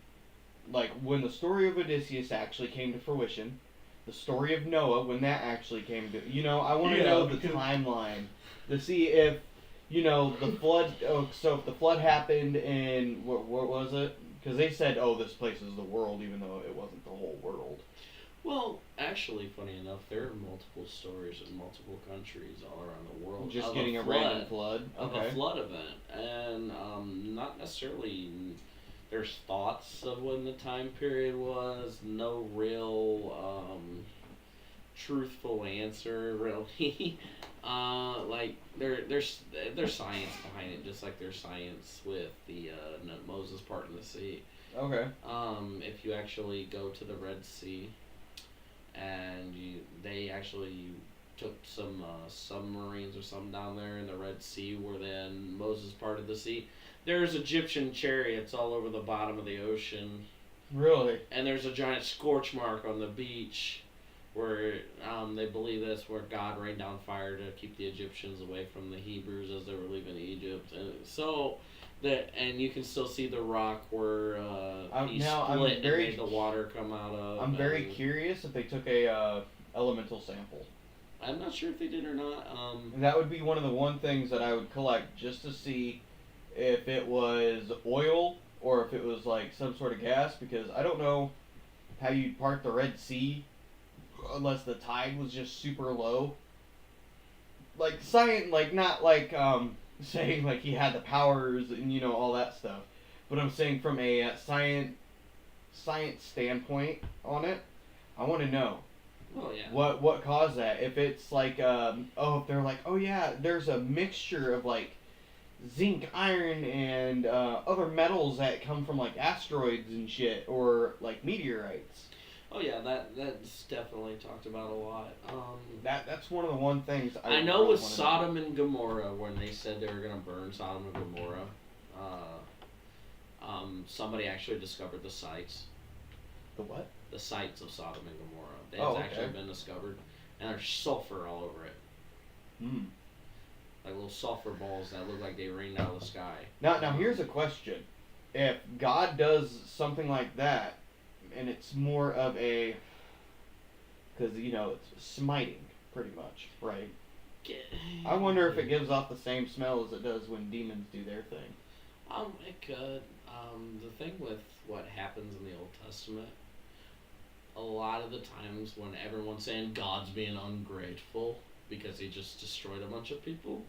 like when the story of Odysseus actually came to fruition, the story of Noah, when that actually came to... I want to know the timeline to see if, the flood... Oh, so if the flood happened in... What was it? Because they said, this place is the world, even though it wasn't the whole world. Well, actually, funny enough, there are multiple stories in multiple countries all around the world. Just getting a random flood? Of a flood event. And not necessarily... There's thoughts of when the time period was. No real truthful answer, really. There's science behind it, just like there's science with the Moses part in the sea. Okay. If you actually go to the Red Sea, and they actually took some submarines or something down there in the Red Sea, where then Moses parted the sea. There's Egyptian chariots all over the bottom of the ocean. Really? And there's a giant scorch mark on the beach where they believe that's where God rained down fire to keep the Egyptians away from the Hebrews as they were leaving Egypt. And so, and you can still see the rock where he split and made the water come out of. I'm very curious if they took a elemental sample. I'm not sure if they did or not. That would be one of the things that I would collect just to see if it was oil or if it was like some sort of gas, because I don't know how you'd part the Red Sea unless the tide was just super low. Like science, like not like saying like he had the powers and all that stuff, but I'm saying from a science standpoint on it, I want to know. Oh yeah. What caused that? If it's like if they're like, oh yeah, there's a mixture of like zinc, iron, and other metals that come from like asteroids and shit, or like meteorites. Oh yeah, that's definitely talked about a lot. That's one of the one things I know really with wanna Sodom and Gomorrah when they said they were gonna burn Sodom and Gomorrah, somebody actually discovered the sites, The what? the sites of Sodom and Gomorrah. They Oh, have actually okay. been discovered, and there's sulfur all over it, Hmm. like little sulfur balls that look like they rained out of the sky. Now here's a question: if God does something like that, and it's more of a, because it's smiting, pretty much, right? I wonder if it gives off the same smell as it does when demons do their thing. It could. The thing with what happens in the Old Testament, a lot of the times when everyone's saying God's being ungrateful because he just destroyed a bunch of people,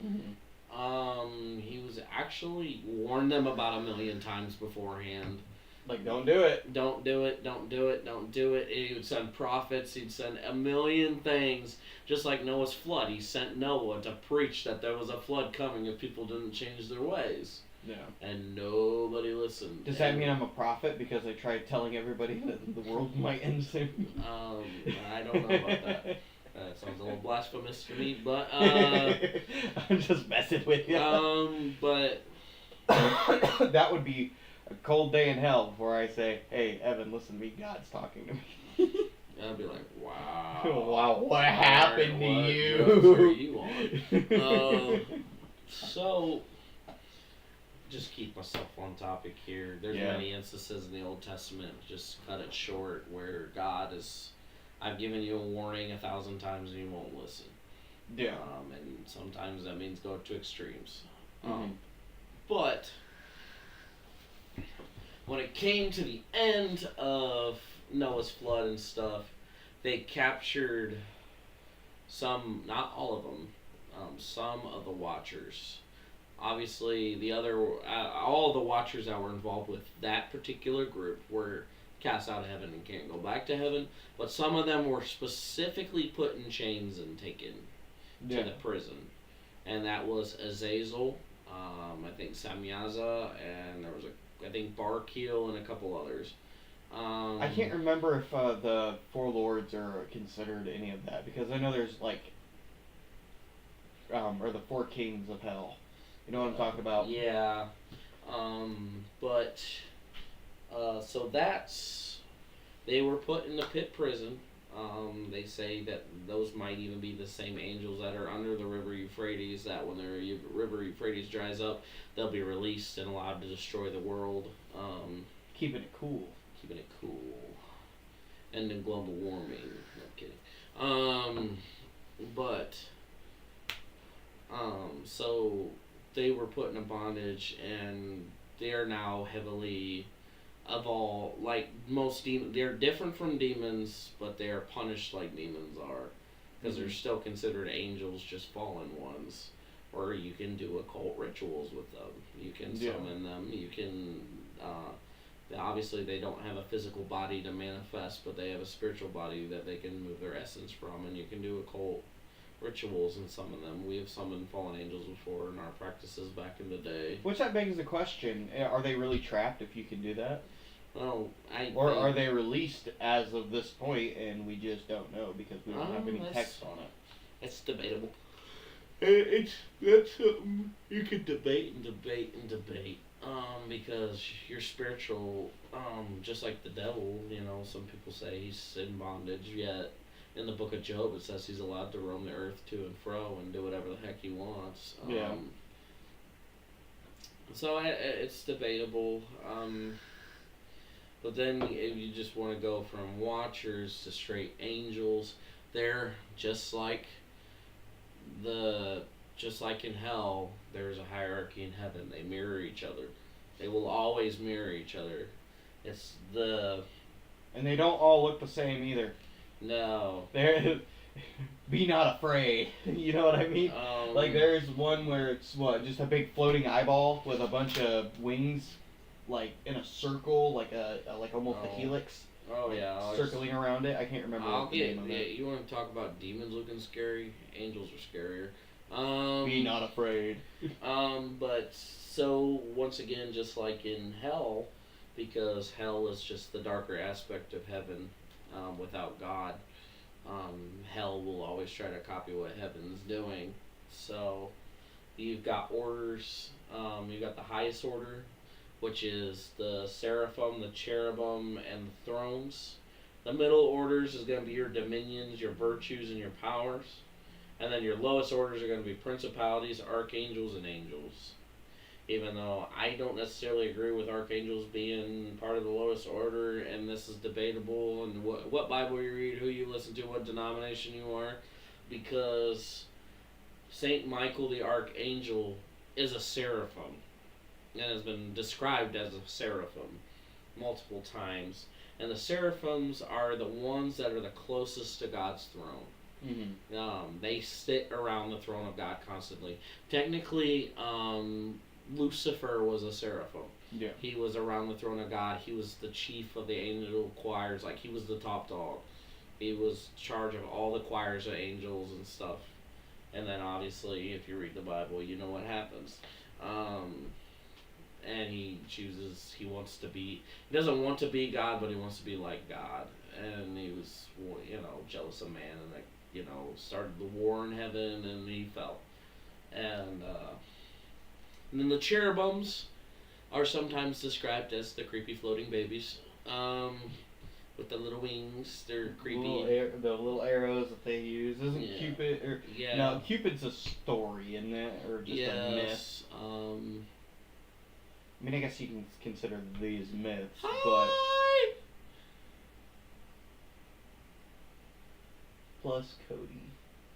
he was actually warned them about a million times beforehand. Like, don't do it. Don't do it, don't do it, don't do it. He would send prophets, he'd send a million things. Just like Noah's flood, he sent Noah to preach that there was a flood coming if people didn't change their ways. Yeah. And nobody listened. Does that mean I'm a prophet because I tried telling everybody that the world might end soon? I don't know about that. That sounds a little blasphemous to me, but I'm just messing with you. But that would be a cold day in hell before I say, "Hey, Evan, listen to me. God's talking to me." I'd be like, wow. Wow, what happened to what you? drugs were you on? So, just keep myself on topic here. There's many instances in the Old Testament, just cut it short, where God is, I've given you a warning 1,000 times and you won't listen. Yeah. And sometimes that means go to extremes. Mhm. But when it came to the end of Noah's flood and stuff, they captured some, not all of them, some of the Watchers. Obviously, all the Watchers that were involved with that particular group were cast out of heaven and can't go back to heaven. But some of them were specifically put in chains and taken to the prison, and that was Azazel, I think Samyaza, and there was I think Barkeel and a couple others. I can't remember if the Four Lords are considered any of that, because I know there's like, or the Four Kings of Hell. You know what I'm talking about? Yeah. But so they were put in the pit prison. They say that those might even be the same angels that are under the river Euphrates, that when the river Euphrates dries up, they'll be released and allowed to destroy the world. Keeping it cool. Keeping it cool. Ending global warming. No kidding. So they were put in a bondage, and they are now heavily evolved. Like most demons, they're different from demons, but they are punished like demons are, because they're still considered angels, just fallen ones. Or you can do occult rituals with them. You can summon them. You can. Obviously, they don't have a physical body to manifest, but they have a spiritual body that they can move their essence from, and you can do occult rituals and summon them. We have summoned fallen angels before in our practices back in the day. Which that begs the question: are they really trapped if you can do that? Well, or are they released as of this point, and we just don't know because we don't have any text on it? It's debatable. That's something you can debate and debate and debate. Because you're spiritual, just like the devil. Some people say he's in bondage, yet in the book of Job it says he's allowed to roam the earth to and fro and do whatever the heck he wants. So it's debatable. But then if you just want to go from Watchers to straight angels, they're just like in hell, there's a hierarchy in heaven. They mirror each other. They will always mirror each other. And they don't all look the same either. No. Be not afraid. You know what I mean? Like there's one where it's just a big floating eyeball with a bunch of wings, like in a circle, like almost a helix. Oh yeah. Circling around it. I can't remember the name of it. You want to talk about demons looking scary? Angels are scarier. Be not afraid. But so once again, just like in hell, because hell is just the darker aspect of heaven. without God. Hell will always try to copy what heaven's doing. So you've got orders. You've got the highest order, which is the seraphim, the cherubim, and the thrones. The middle orders is going to be your dominions, your virtues, and your powers. And then your lowest orders are going to be principalities, archangels, and angels. Even though I don't necessarily agree with archangels being part of the lowest order, and this is debatable, and what Bible you read, who you listen to, what denomination you are, because Saint Michael the Archangel is a seraphim, and has been described as a seraphim multiple times. And the seraphims are the ones that are the closest to God's throne. They sit around the throne of God constantly. Technically, Lucifer was a seraphim. Yeah. He was around the throne of God. He was the chief of the angel choirs. Like, he was the top dog. He was in charge of all the choirs of angels and stuff. And then, obviously, if you read the Bible, you know what happens. And he doesn't want to be God, but he wants to be like God. And he was, jealous of man, and started the war in heaven, and he fell. And then the cherubims are sometimes described as the creepy floating babies, with the little wings. They're creepy. The little arrows that they use. Isn't Cupid or no? Cupid's a story, isn't it, or just a myth? I mean, I guess you can consider these myths, but plus Cody.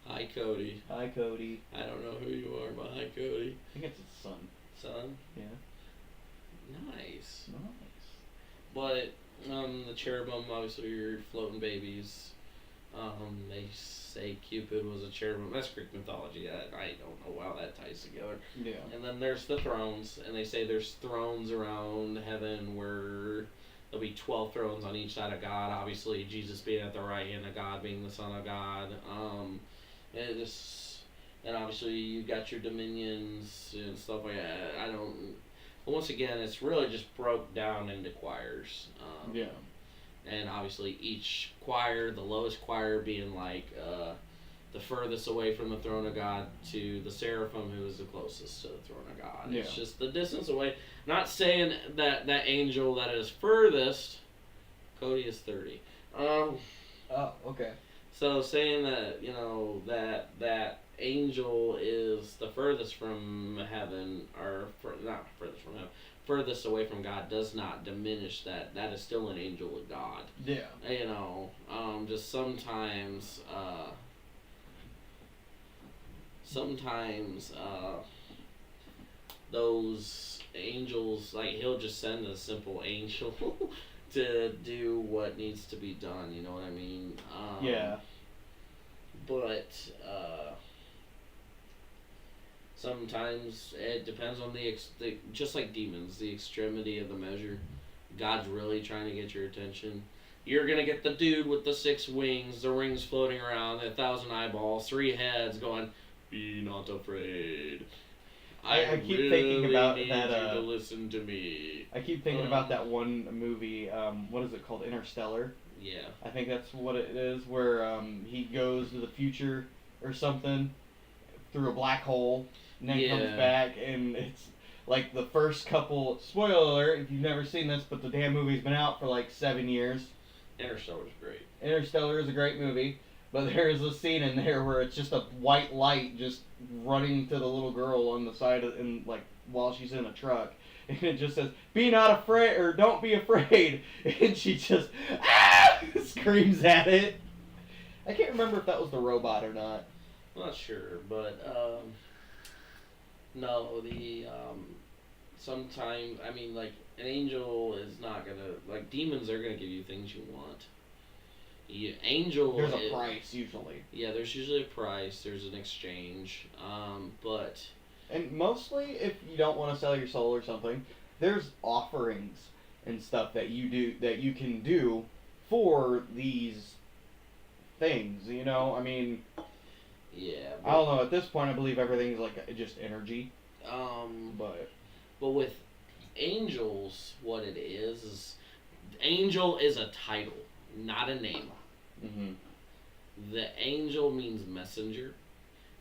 Hi, Cody. Hi, Cody. I don't know who you are, but hi, Cody. I think it's his son. Son? Yeah. Nice. Nice. But the cherubim, obviously, are floating babies. They say Cupid was a cherubim. That's Greek mythology. I don't know how that ties together. Yeah. And then there's the thrones, and they say there's thrones around heaven where there'll be 12 thrones on each side of God. Obviously, Jesus being at the right hand of God, being the Son of God. And obviously you've got your dominions and stuff like that. But once again, it's really just broke down into choirs. Yeah. And obviously each choir, the lowest choir being like the furthest away from the throne of God, to the seraphim, who is the closest to the throne of God. Yeah. It's just the distance away. Not saying that angel that is furthest, Cody is 30. Oh, okay. So saying that, that angel is the furthest from heaven, or not furthest from heaven, furthest away from God, does not diminish that. That is still an angel of God. Yeah. Just sometimes those angels, like, he'll just send a simple angel to do what needs to be done, you know what I mean? Yeah. But sometimes it depends on the just like demons, the extremity of the measure. God's really trying to get your attention. You're gonna get the dude with the 6 wings, the rings floating around, 1,000 eyeballs, 3 heads, going, "Be not afraid. I keep thinking about need that. You to listen to me." I keep thinking about that one movie. What is it called? Interstellar. Yeah. I think that's what it is, where he goes to the future or something through a black hole, and then comes back, and it's like the first couple. Spoiler alert! If you've never seen this, but the damn movie's been out for like 7 years. Interstellar's great. Interstellar is a great movie, but there's a scene in there where it's just a white light just running to the little girl on the side of, and like while she's in a truck, and it just says, "Be not afraid," or "Don't be afraid," and she just screams at it. I can't remember if that was the robot or not. I'm not sure, but no, sometimes, I mean, like, an angel is not gonna, like, demons are gonna give you things you want. There's a price usually. Yeah, there's usually a price. There's an exchange. But and mostly, if you don't want to sell your soul or something, there's offerings and stuff that you can do for these things. I mean. Yeah. I don't know. At this point, I believe everything's like just energy. But with angels, what it is angel is a title. not a name. Mm-hmm. The angel means messenger.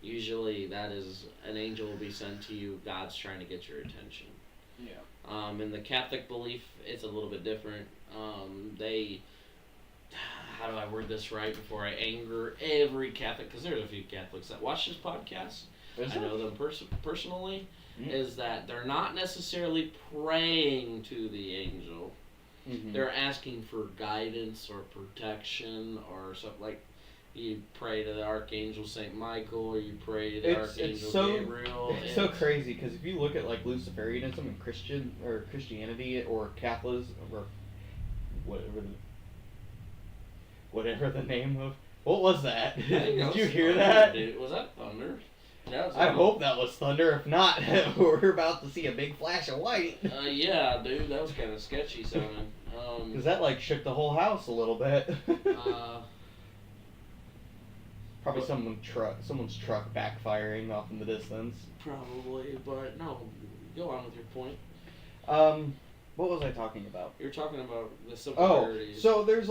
Usually, that is an angel will be sent to you. God's trying to get your attention. Yeah. In the Catholic belief, it's a little bit different. They, how do I word this right before I anger every Catholic? Because there's a few Catholics that watch this podcast. I know them personally. Mm-hmm. Is that they're not necessarily praying to the angel. Mm-hmm. They're asking for guidance or protection or something like. You pray to the Archangel Saint Michael, or you pray to the Archangel Gabriel. It's so crazy because if you look at like Luciferianism and Christianity or Catholics or whatever the name of what was that? Did you hear that? Dude. Was that thunder? I hope that was thunder. If not, we're about to see a big flash of white. Yeah, dude, that was kind of sketchy sounding. Because that like shook the whole house a little bit. Probably someone's truck backfiring off in the distance. Probably, but no. Go on with your point. What was I talking about? You're talking about the similarities. Oh, so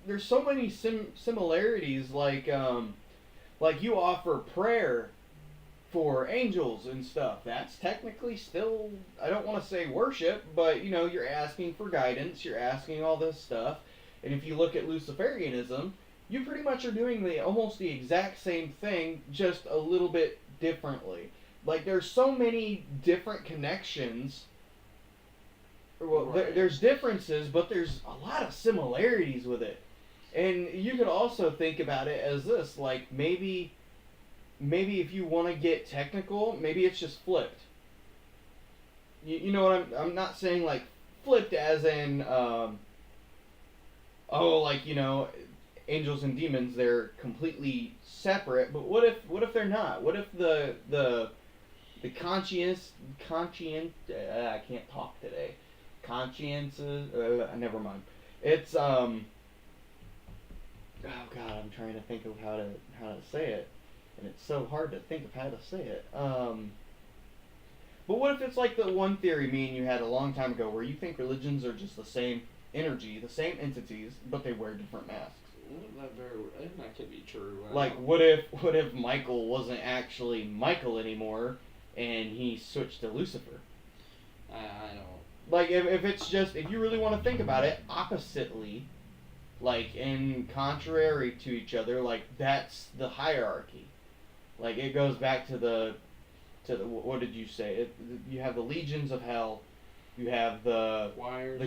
there's so many similarities. Like you offer prayer for angels and stuff. That's technically still, I don't want to say worship, but you're asking for guidance. You're asking all this stuff. And if you look at Luciferianism, you pretty much are doing almost the exact same thing, just a little bit differently. Like, there's so many different connections. Well, Right. there's differences, but there's a lot of similarities with it. And you could also think about it as this, like, maybe if you want to get technical, maybe it's just flipped. You know what I'm not saying, like, flipped as in, angels and demons, they're completely separate. But what if they're not? What if the I can't talk today. Never mind. It's oh god, I'm trying to think of how to say it, and it's so hard to think of how to say it. But what if it's like the one theory me and you had a long time ago, where you think religions are just the same energy, the same entities, but they wear different masks? That could be true. Like, what if Michael wasn't actually Michael anymore, and he switched to Lucifer? I don't. Like, if it's just, if you really want to think about it, oppositely, like, in contrary to each other, like, that's the hierarchy. Like, it goes back to the what did you say? You have the legions of hell, you have the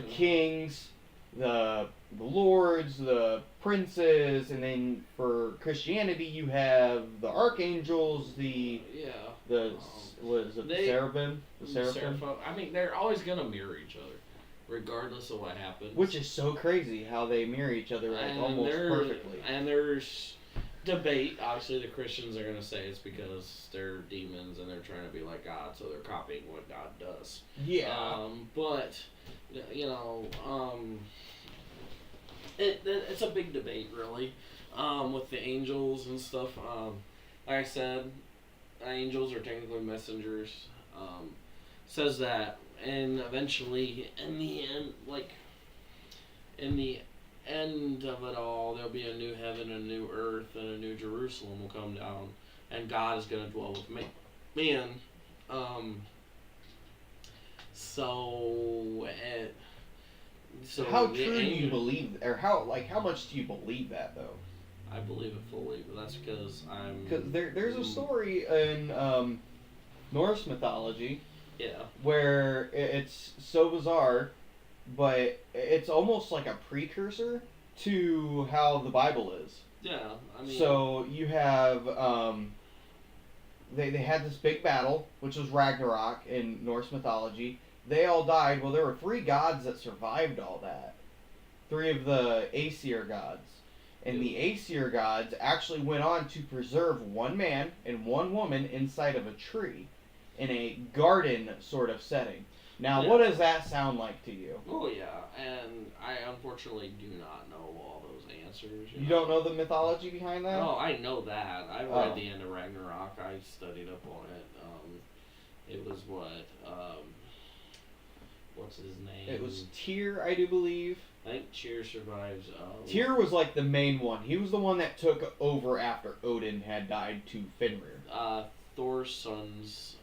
kings, the lords, the princes, and then for Christianity you have the archangels, what is it, the seraphim? The seraphim? I mean, they're always gonna mirror each other, regardless of what happens. Which is so crazy how they mirror each other like almost perfectly. And there's debate. Obviously, the Christians are gonna say it's because they're demons and they're trying to be like God, so they're copying what God does. Yeah. But it's a big debate, really, with the angels and stuff. Like I said, angels are technically messengers. Says that, and eventually, in the end of it all, there'll be a new heaven, a new earth, and a new Jerusalem will come down, and God is going to dwell with man. So how true do you believe, or how much do you believe that though? I believe it fully, but that's because there's a story in Norse mythology. Yeah. Where it's so bizarre, but it's almost like a precursor to how the Bible is. Yeah, I mean. So you have they had this big battle, which was Ragnarok in Norse mythology. They all died. Well, there were 3 gods that survived all that. 3 of the Aesir gods. And the Aesir gods actually went on to preserve one man and one woman inside of a tree in a garden sort of setting. Now, what does that sound like to you? Oh, yeah. And I unfortunately do not know all those answers. You don't know the mythology behind that? No, I know that. I read the end of Ragnarok. I studied up on it. It was what? what's his name? It was Tyr, I do believe. I think Tyr survives. Tyr was like the main one. He was the one that took over after Odin had died to Fenrir. Thor's sons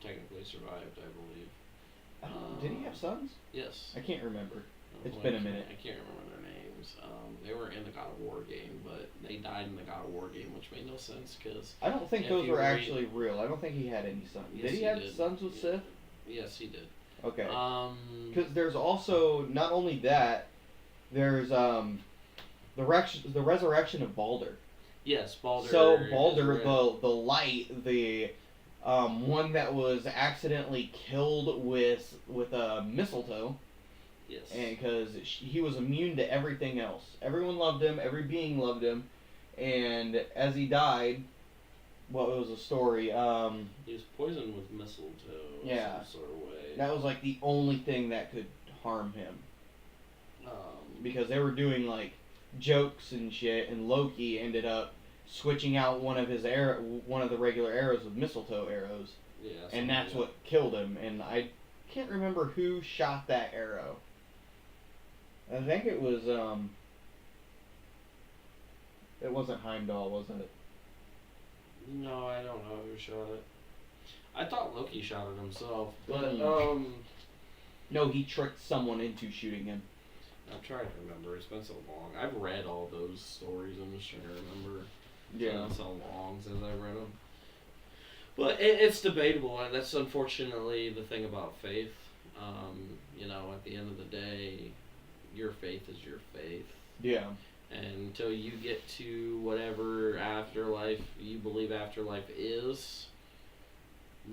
technically survived, I believe. Did he have sons? Yes. I can't remember. It's been a minute. I can't remember their names. They were in the God of War game, but they died in the God of War game, which made no sense because I don't think those were actually real. I don't think he had any sons. Yes, did he have sons with Sith? Yes, he did. Okay. Because there's also not only that, there's the resurrection of Balder. Yes, Balder. So Balder, the light, the one that was accidentally killed with mistletoe. Yes. And because he was immune to everything else, everyone loved him, every being loved him, and as he died, what was the story? He was poisoned with mistletoe. Yeah. Some sort of way. That was like the only thing that could harm him. Because they were doing like jokes and shit, and Loki ended up switching out one of the regular arrows with mistletoe arrows. Yeah. And that's what killed him. And I can't remember who shot that arrow. I think it was it wasn't Heimdall, was it? No, I don't know who shot it. I thought Loki shot it himself, but no, he tricked someone into shooting him. I'm trying to remember. It's been so long. I've read all those stories. I'm just trying to remember. Yeah. It's been so long since I read them. But it's debatable. And that's unfortunately the thing about faith. At the end of the day, your faith is your faith. Yeah. And until you get to whatever afterlife you believe afterlife is,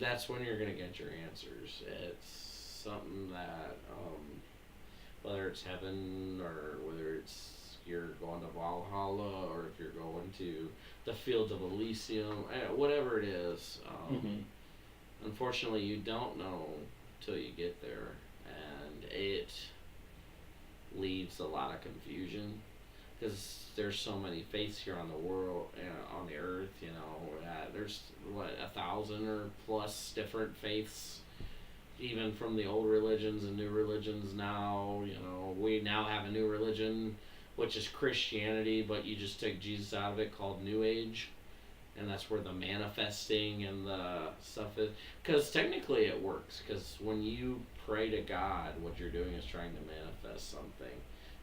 that's when you're going to get your answers. It's something that, whether it's heaven or whether it's you're going to Valhalla or if you're going to the fields of Elysium, whatever it is, unfortunately you don't know till you get there, and it leaves a lot of confusion because there's so many faiths here on the world, on the earth. There's 1,000 or plus different faiths, even from the old religions and new religions. Now, we now have a new religion, which is Christianity, but you just take Jesus out of it, called New Age, and that's where the manifesting and the stuff is. Because technically it works, because when you pray to God, what you're doing is trying to manifest something.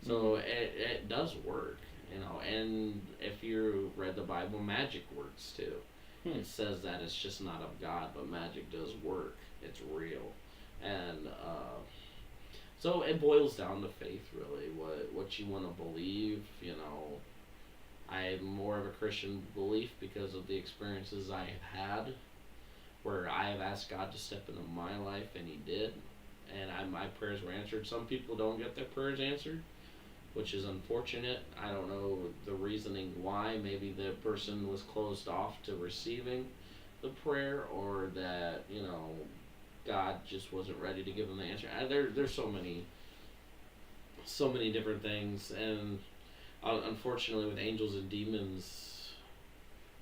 So it does work, and if you read the Bible, magic works too. It says that it's just not of God, but magic does work. It's real. And so it boils down to faith, really, what you want to believe. I'm more of a Christian belief because of the experiences I have had, where I have asked God to step into my life, and He did, and my prayers were answered. Some people don't get their prayers answered, which is unfortunate. I don't know the reasoning why. Maybe the person was closed off to receiving the prayer, or that, God just wasn't ready to give them the answer. There's so many different things, and unfortunately with angels and demons,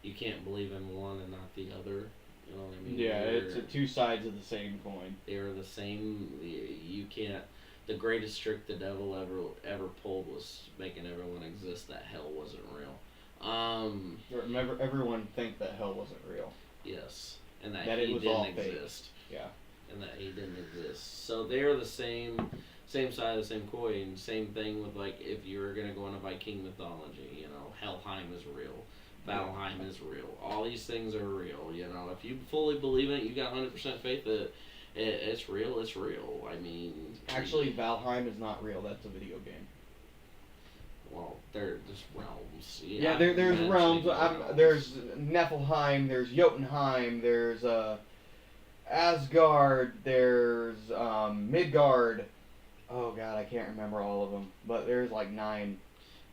you can't believe in one and not the other. You know what I mean? Yeah, it's two sides of the same coin. They're the same. You can't. The greatest trick the devil ever pulled was making everyone exist that hell wasn't real. Remember, everyone think that hell wasn't real. Yes, and that it he was didn't all exist. Fake. Yeah. And that he didn't exist. So they're the same side of the same coin. Same thing with, like, if you're gonna go into Viking mythology, Helheim is real, Valheim is real. All these things are real. If you fully believe in it, you got 100% faith that it's real. It's real. I mean, actually, Valheim is not real. That's a video game. Well, there's realms. Yeah, there's realms. There's Niflheim. There's Jotunheim. There's Asgard. There's Midgard. Oh God, I can't remember all of them. But there's like 9.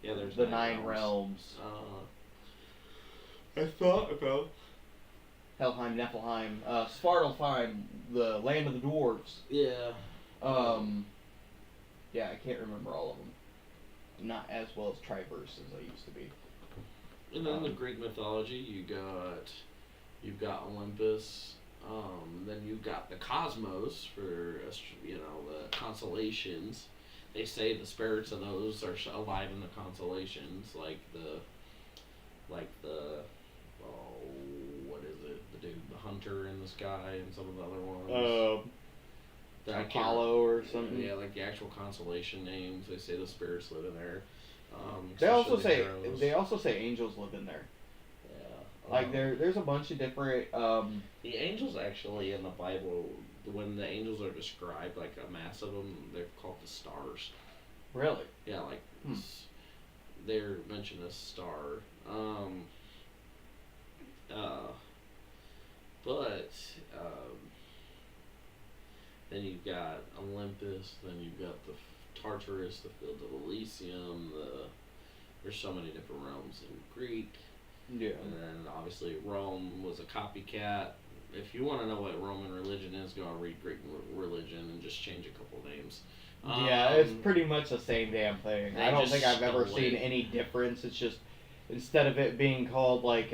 Yeah, there's the 9 realms. I thought about Helheim, Niflheim, Svartalfheim, the land of the dwarves. Yeah. Yeah, I can't remember all of them. Not as well as Triverse as I used to be. And then the Greek mythology, you've got Olympus, Then you've got the cosmos for the constellations. They say the spirits of those are alive in the constellations, like the what is it? The dude, the hunter in the sky, and some of the other ones. I can't Apollo or something. Yeah, like the actual constellation names. They say the spirits live in there. They Especially also say angels live in there. Yeah. Like there's a bunch of different. The angels actually in the Bible, when the angels are described, like a mass of them, they're called the stars. Really? Yeah, like they're mentioned as star. But then you've got Olympus. Then you've got the Tartarus, the field of Elysium. There's so many different realms in Greek. Yeah. And then obviously Rome was a copycat. If you want to know what Roman religion is, go and read Greek religion and just change a couple names. Yeah, it's pretty much the same damn thing. I don't think I've ever seen it. any difference. It's just instead of it being called like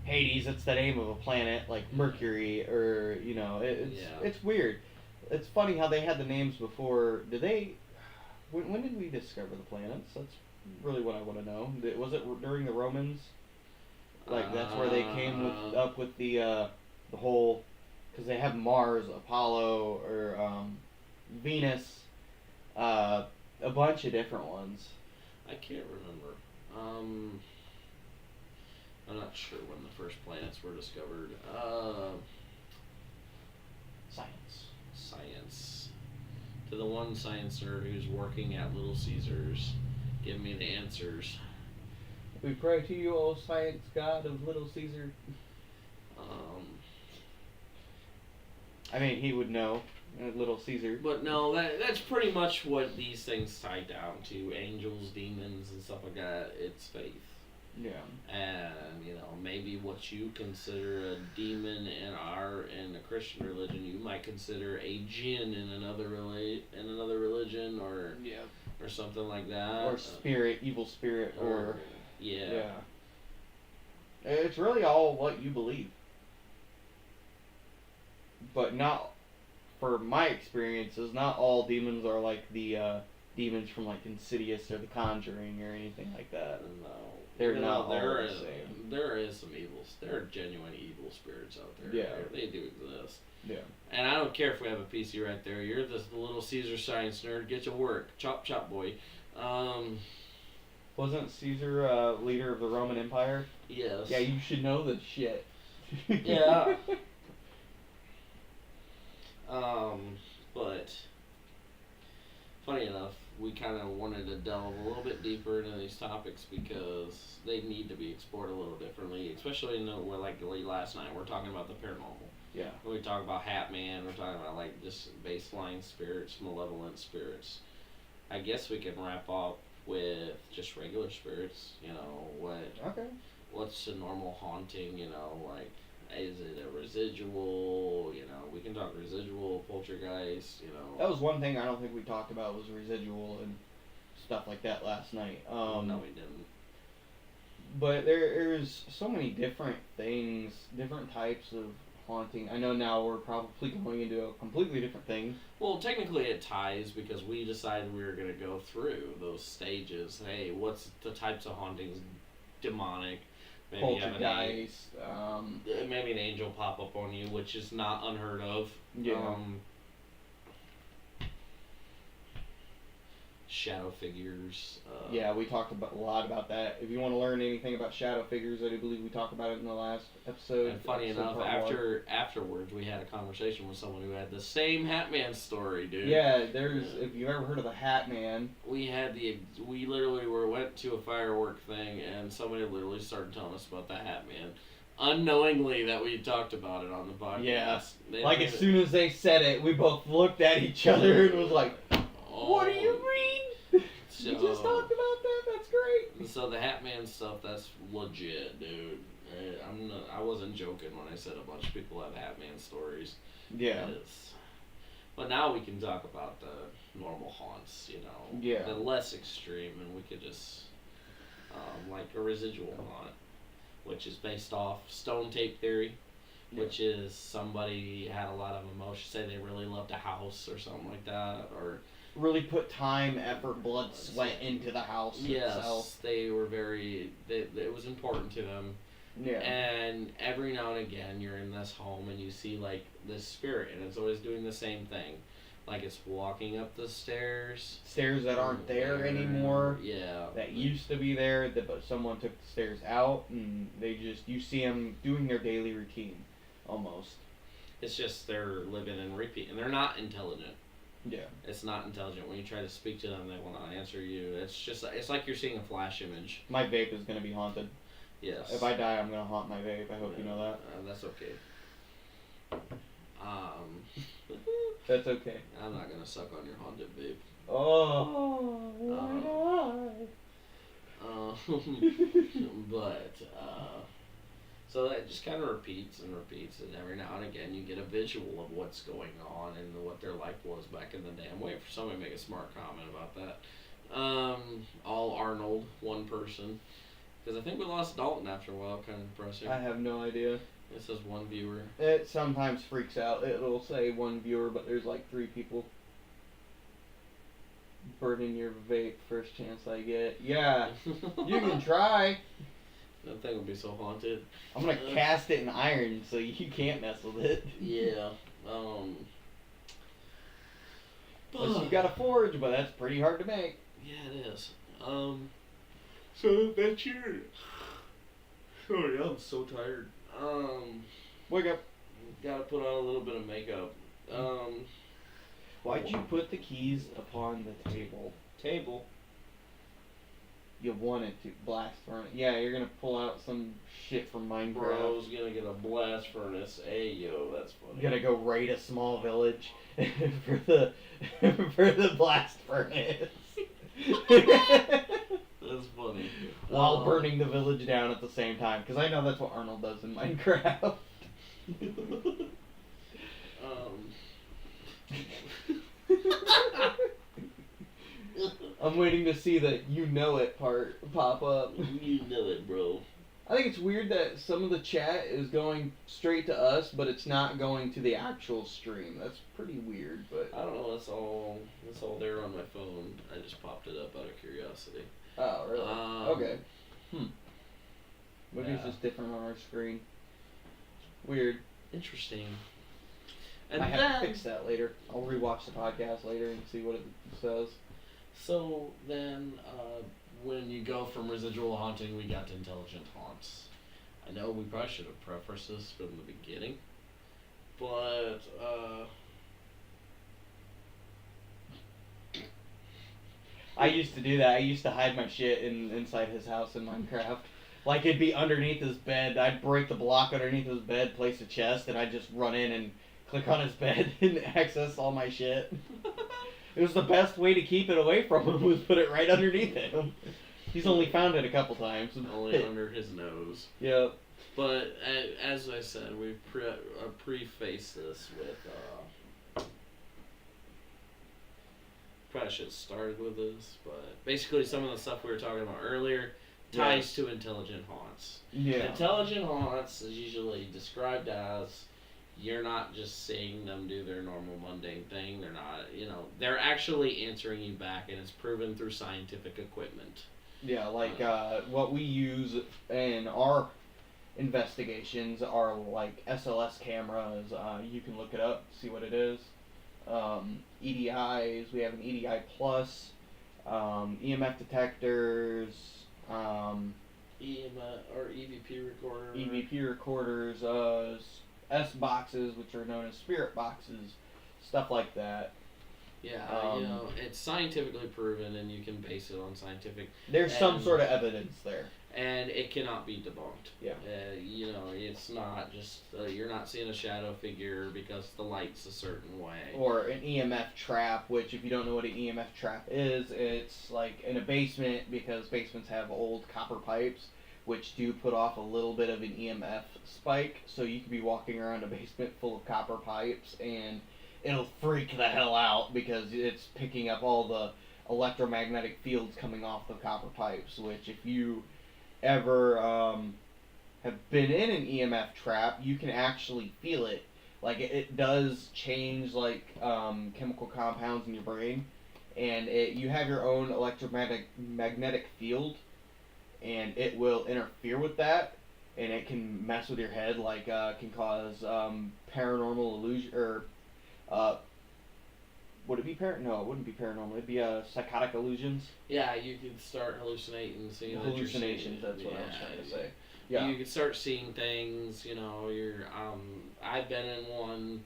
Hades, it's the name of a planet like Mercury, or it's weird. It's funny how they had the names before. Did they? When did we discover the planets? That's really what I want to know. Was it during the Romans? Like that's where they came up with the whole, because they have Mars, Apollo, or Venus, a bunch of different ones. I can't remember. I'm not sure when the first planets were discovered. Science. To the one science nerd who's working at Little Caesars, give me the answers. We pray to you, O science god of Little Caesar. I mean, he would know, Little Caesar. But no, that's pretty much what these things tie down to. Angels, demons, and stuff like that. It's faith. Yeah. And, maybe what you consider a demon in a Christian religion, you might consider a jinn in another religion, or something like that. Or spirit, evil spirit, or yeah. It's really all what you believe. But not, for my experiences, not all demons are like the demons from like Insidious or The Conjuring or anything like that. No. They're not all the same. There is some evils. There are genuine evil spirits out there. Yeah. They do exist. Yeah. And I don't care if we have a PC right there. You're the Little Caesar science nerd. Get to work. Chop, chop, boy. Wasn't Caesar leader of the Roman Empire? Yes. Yeah, you should know this shit. Yeah. But funny enough, we kind of wanted to delve a little bit deeper into these topics because they need to be explored a little differently, especially like last night we're talking about the paranormal. Yeah. We talk about Hat Man. We're talking about like just baseline spirits, malevolent spirits. I guess we can wrap up with just regular spirits. What's a normal haunting? Like, is it a residual? We can talk residual, poltergeist. That was one thing I don't think we talked about, was residual and stuff like that last night. No, we didn't. But there's so many different things, different types of haunting. I know now we're probably going into a completely different thing. Well, technically it ties because we decided we were going to go through those stages. Hey, what's the types of hauntings? Demonic. Maybe Poltergeist. Maybe an angel pop up on you, which is not unheard of. Yeah. Shadow figures. Yeah, we talked a lot about that. If you want to learn anything about shadow figures, I do believe we talked about it in the last episode. And funny enough, afterwards, we had a conversation with someone who had the same Hat Man story, dude. Yeah, if you've ever heard of the Hat Man. We literally went to a firework thing, and somebody literally started telling us about the Hat Man, unknowingly that we talked about it on the podcast. Yeah. Like, as soon as they said it, we both looked at each other and was like, what do you mean? So, you just talked about that? That's great. So the Hat Man stuff, that's legit, dude. I wasn't joking when I said a bunch of people have Hat Man stories. Yeah. But now we can talk about the normal haunts, Yeah. The less extreme, and we could just, like a residual haunt, which is based off stone tape theory. which is somebody had a lot of emotion, say they really loved a house or something like that, or Really put time, effort, blood, sweat into the house itself. yes, they were it was important to them. Yeah. And every now and again, you're in this home and you see like this spirit, and it's always doing the same thing. Like it's walking up the stairs. Stairs that aren't there anymore. Yeah. That used to be there, but someone took the stairs out, and you see them doing their daily routine, almost. It's just they're living and repeat, and they're not intelligent. Yeah. It's not intelligent. When you try to speak to them, they will not answer you. It's like you're seeing a flash image. My vape is gonna be haunted. Yes. If I die, I'm gonna haunt my vape. I hope you know that. That's okay. That's okay. I'm not gonna suck on your haunted vape. Oh, why But so that just kind of repeats and repeats, and every now and again you get a visual of what's going on and what their life was back in the day. I'm waiting for somebody to make a smart comment about that. All Arnold, one person. Because I think we lost Dalton after a while, kind of depressing. I have no idea. It says one viewer. It sometimes freaks out. It'll say one viewer, but there's like 3 people. Burning your vape first chance I get. Yeah, you can try. That thing would be so haunted. I'm gonna cast it in iron so you can't mess with it. Yeah. Unless you got a forge, but that's pretty hard to make. Yeah, it is. So that's your. Sorry, I'm so tired. Wake up. Gotta put on a little bit of makeup. Why'd you put the keys upon the table? Table. You wanted to blast furnace. Yeah, you're gonna pull out some shit from Minecraft. Bro's gonna get a blast furnace. Hey yo, that's funny. You're gonna go raid a small village for the blast furnace. That's funny. While burning the village down at the same time, because I know that's what Arnold does in Minecraft. I'm waiting to see the "you know it" part pop up. You know it, bro. I think it's weird that some of the chat is going straight to us, but it's not going to the actual stream. That's pretty weird, but I don't know. That's all there on my phone. I just popped it up out of curiosity. oh really? Okay. Maybe it's Yeah. just different on our screen. Weird. Interesting. And I then, have to fix that later. I'll rewatch the podcast later and see what it says. So then, when you go from residual haunting, we got to intelligent haunts. I know we probably should have prefaced this from the beginning, but I used to do that. I used to hide my shit inside his house in Minecraft. Like, it'd be underneath his bed. I'd break the block underneath his bed, place a chest, and I'd just run in and click on his bed and access all my shit. It was the best way to keep it away from him, was put it right underneath him. He's only found it a couple times. only under his nose. Yep. But as I said, we preface this with probably should have started with this, but basically some of the stuff we were talking about earlier ties to intelligent haunts. Yeah. Intelligent haunts is usually described as you're not just seeing them do their normal mundane thing. They're not, they're actually answering you back, and it's proven through scientific equipment. Yeah, like what we use in our investigations are like SLS cameras. You can look it up, see what it is. EDIs, we have an EDI Plus, EMF detectors, EMF or EVP recorder. EVP recorders, S boxes, which are known as spirit boxes, stuff like that. Yeah, it's scientifically proven, and you can base it on scientific. There's some sort of evidence there. And it cannot be debunked. Yeah. It's not just you're not seeing a shadow figure because the light's a certain way. Or an EMF trap, which if you don't know what an EMF trap is, it's like in a basement, because basements have old copper pipes, which do put off a little bit of an EMF spike. So you could be walking around a basement full of copper pipes, and it'll freak the hell out because it's picking up all the electromagnetic fields coming off the copper pipes, which if you ever have been in an EMF trap, you can actually feel it. Like it does change like chemical compounds in your brain, and you have your own electromagnetic field, and it will interfere with that, and it can mess with your head, like can cause paranormal illusion or uh, would it be No, it wouldn't be paranormal. It'd be psychotic illusions. Yeah, you could start hallucinating, seeing Hallucinations. That you're That's seeing, what I was yeah, trying to say. Yeah. You could start seeing things. You're. I've been in one.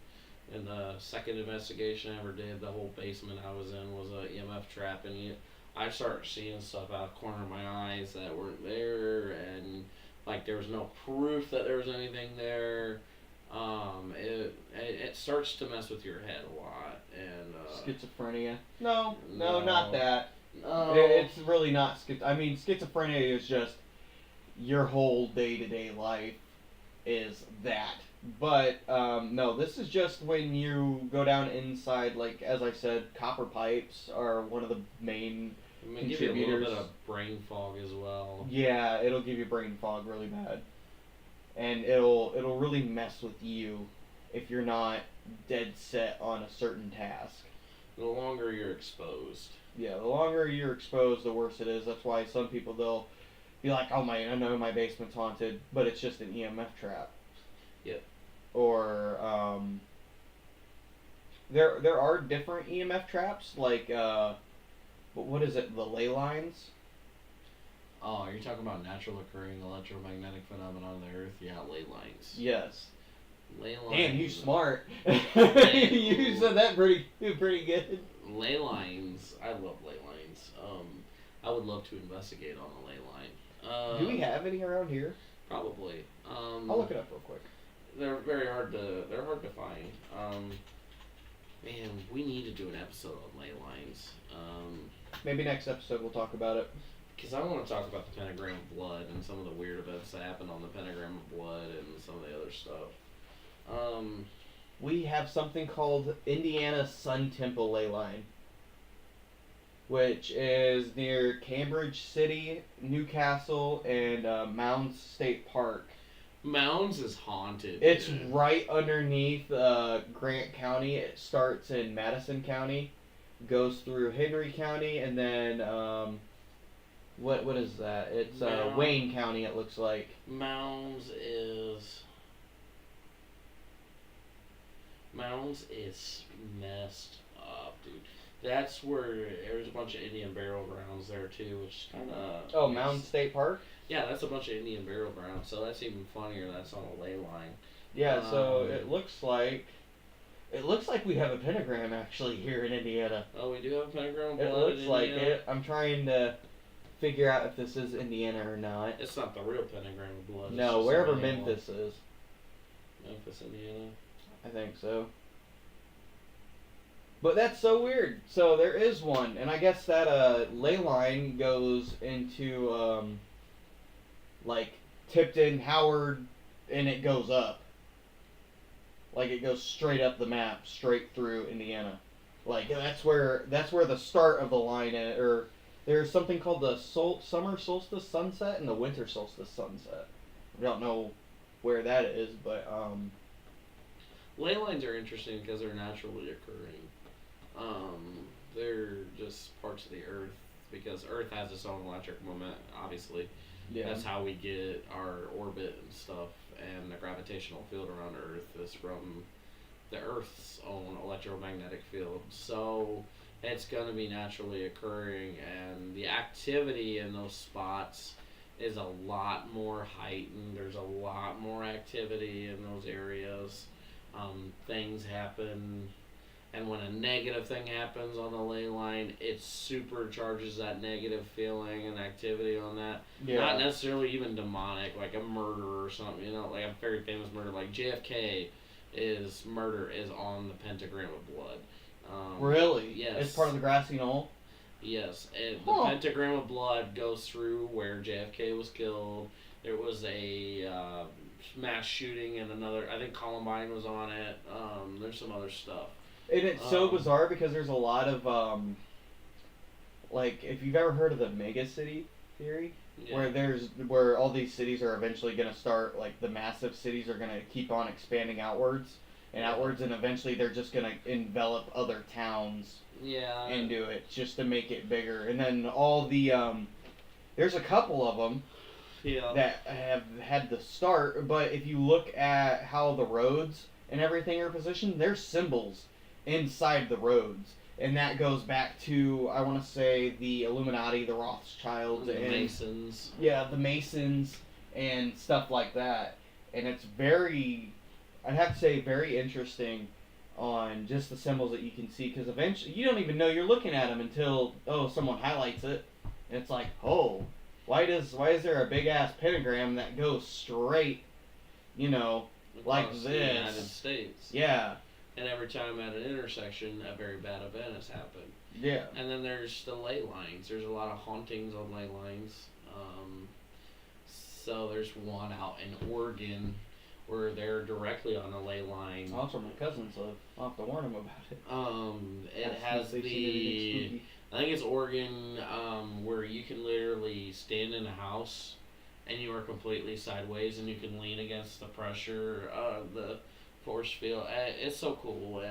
In the second investigation I ever did, the whole basement I was in was a EMF trap, and I started seeing stuff out of the corner of my eyes that weren't there, and like there was no proof that there was anything there. It starts to mess with your head a lot, and Schizophrenia? No, no, not that. no, It's really not I mean, schizophrenia is just your whole day-to-day life is that. But no, this is just when you go down inside. Like as I said, copper pipes are one of the main it may give you a little contributors. bit of brain fog as well. Yeah, it'll give you brain fog really bad, and it'll really mess with you if you're not dead set on a certain task. The longer you're exposed. Yeah, the longer you're exposed, the worse it is. That's why some people they'll be like, "Oh my, I know my basement's haunted," but it's just an EMF trap. Yep. Or there are different EMF traps like what is it? The ley lines. Oh, you're talking about natural occurring electromagnetic phenomenon on the Earth? Yeah, ley lines. Yes. Ley lines. Damn, you smart. Ley- You said that pretty good. Ley lines. I love ley lines. I would love to investigate on a ley line. Do we have any around here? Probably. I'll look it up real quick. They're very hard to. They're hard to find. Man, we need to do an episode on ley lines. Maybe next episode we'll talk about it. Because I want to talk about the pentagram of blood and some of the weird events that happened on the pentagram of blood and some of the other stuff. We have something called Indiana Sun Temple Ley Line, which is near Cambridge City, Newcastle, and Mounds State Park. Mounds is haunted. It's dude. right underneath Grant County. It starts in Madison County, goes through Henry County, and then what is that? It's Wayne County. It looks like. Mounds is messed up, dude. That's where there's a bunch of Indian burial grounds there too, which is kind of. Oh, Mounds State Park. Yeah, that's a bunch of Indian burial grounds, so that's even funnier. That's on a ley line. Yeah, so it looks like we have a pentagram actually here in Indiana. Oh, we do have a pentagram of It blood looks in like Indiana? it. I'm trying to figure out if this is Indiana or not. It's not the real pentagram of blood. It's No, just wherever an Indiana Memphis is. one. Memphis, Indiana. I think so. But that's so weird. So there is one, and I guess that ley line goes into like Tipton, Howard, and it goes up. Like it goes straight up the map, straight through Indiana. Like that's where the start of the line is. Or there's something called the summer solstice sunset and the winter solstice sunset. I don't know where that is, but Ley lines are interesting because they're naturally occurring. They're just parts of the Earth because Earth has its own electric moment. Obviously, yeah. that's how we get our orbit and stuff, and the gravitational field around Earth is from the Earth's own electromagnetic field. So it's going to be naturally occurring, and the activity in those spots is a lot more heightened. There's a lot more activity in those areas. Things happen, and when a negative thing happens on the ley line, it supercharges that negative feeling and activity on that. Yeah. Not necessarily even demonic, like a murder or something, like a very famous murder, like JFK murder is on the pentagram of blood. Really? Yes. It's part of the grassy knoll? Yes. The pentagram of blood goes through where JFK was killed. There was a mass shooting in another, I think Columbine was on it. There's some other stuff. And it's so bizarre because there's a lot of, like, if you've ever heard of the mega city theory, Yeah. where all these cities are eventually going to start, like the massive cities are going to keep on expanding outwards and Yeah. outwards, and eventually they're just going to envelop other towns Yeah. into it just to make it bigger. And then all the there's a couple of them Yeah. that have had the start, but if you look at how the roads and everything are positioned, there's symbols inside the roads. And that goes back to, I want to say, the Illuminati, the Rothschilds, The and Masons. yeah, the Masons and stuff like that. And it's very, I'd have to say, very interesting on just the symbols that you can see, because eventually you don't even know you're looking at them until someone highlights it, and it's like, oh, why is there a big ass pentagram that goes straight, you know, like Across the this? United States. Yeah, And every time at an intersection, a very bad event has happened. yeah. And then there's the ley lines. There's a lot of hauntings on ley lines. So there's one out in Oregon where they're directly on the ley line. Oh, that's where my cousins live. I'll have to warn them about it. It Ask has them if they've seen anything the spooky. I think it's Oregon, where you can literally stand in a house and you are completely sideways and you can lean against the pressure of the force field. It's so cool.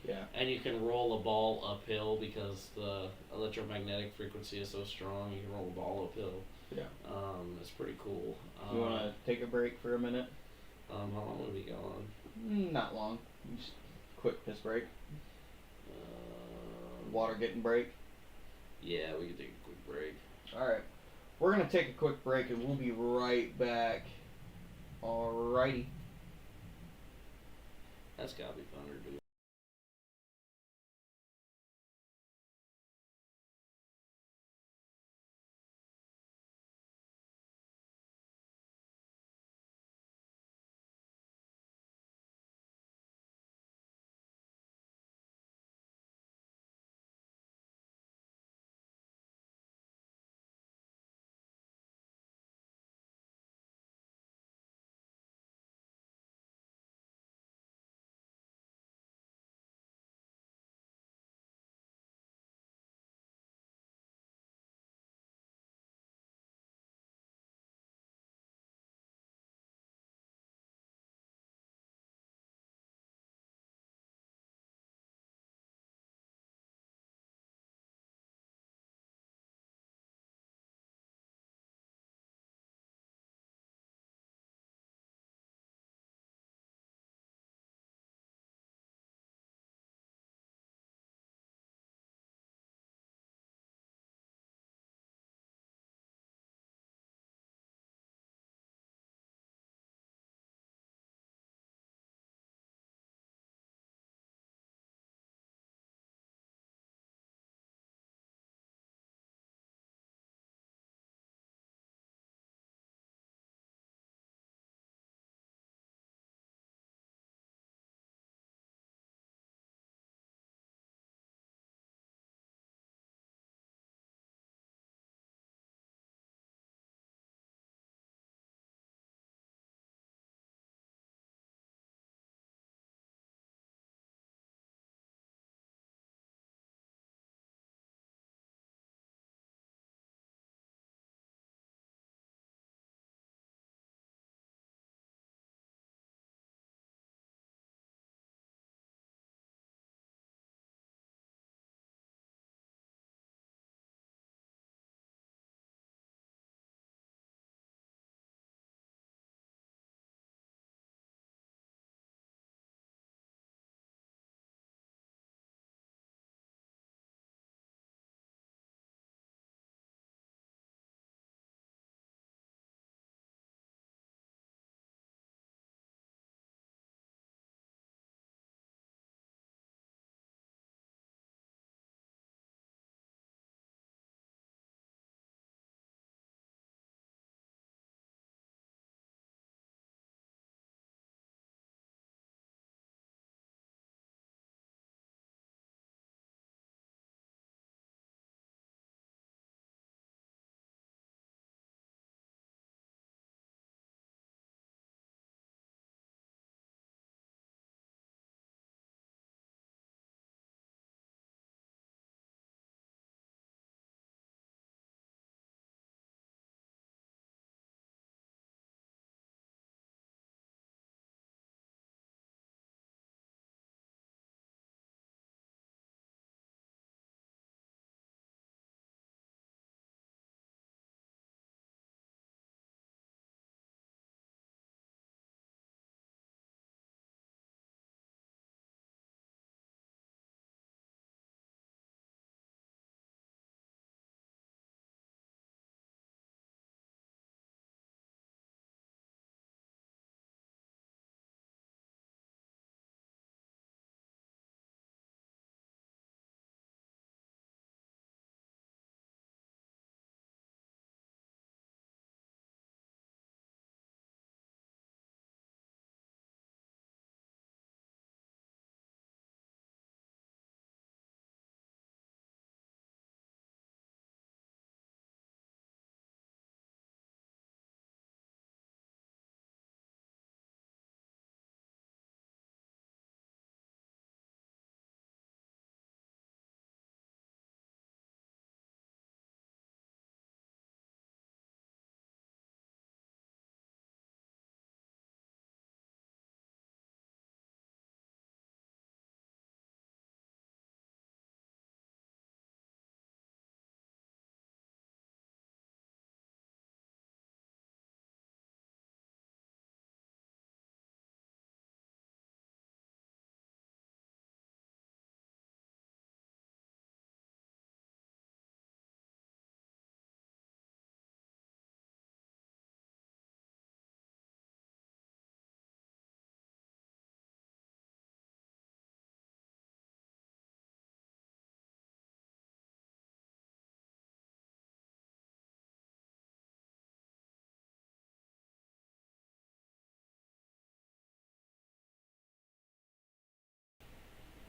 Yeah. And you can roll a ball uphill because the electromagnetic frequency is so strong. You can roll a ball uphill. Yeah. It's pretty cool. You want to take a break for a minute? How long will we go on? Not long. Just quick piss break. Um, Water getting break. Yeah, we can take a quick break. Alright. We're going to take a quick break and we'll be right back. Alrighty. That's gotta be thunder, dude.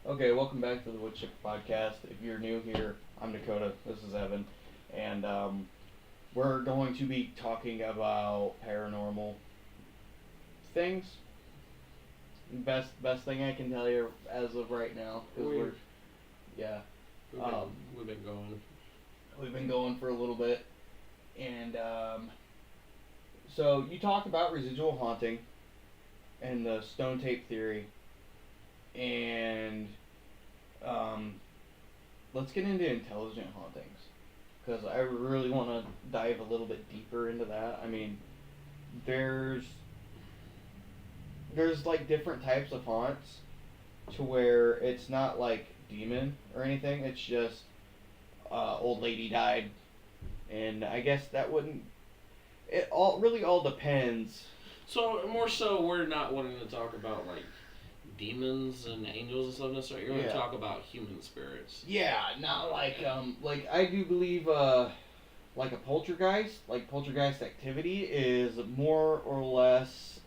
Okay, welcome back to the Woodchip Podcast. If you're new here, I'm Dakota. This is Evan, and we're going to be talking about paranormal things. Best thing I can tell you as of right now, because Weird. yeah, We've Um, we've been going. we've been going for a little bit, and so you talked about residual haunting and the stone tape theory, and um, let's get into intelligent hauntings because I really want to dive a little bit deeper into that. I mean, there's there's like different types of haunts to where it's not like demon or anything. It's just old lady died, and I guess that wouldn't. It all depends. So more so, we're not wanting to talk about like demons and angels and stuff necessarily. You're going Yeah. to talk about human spirits. Yeah, not like I do believe like a poltergeist, like poltergeist activity is more or less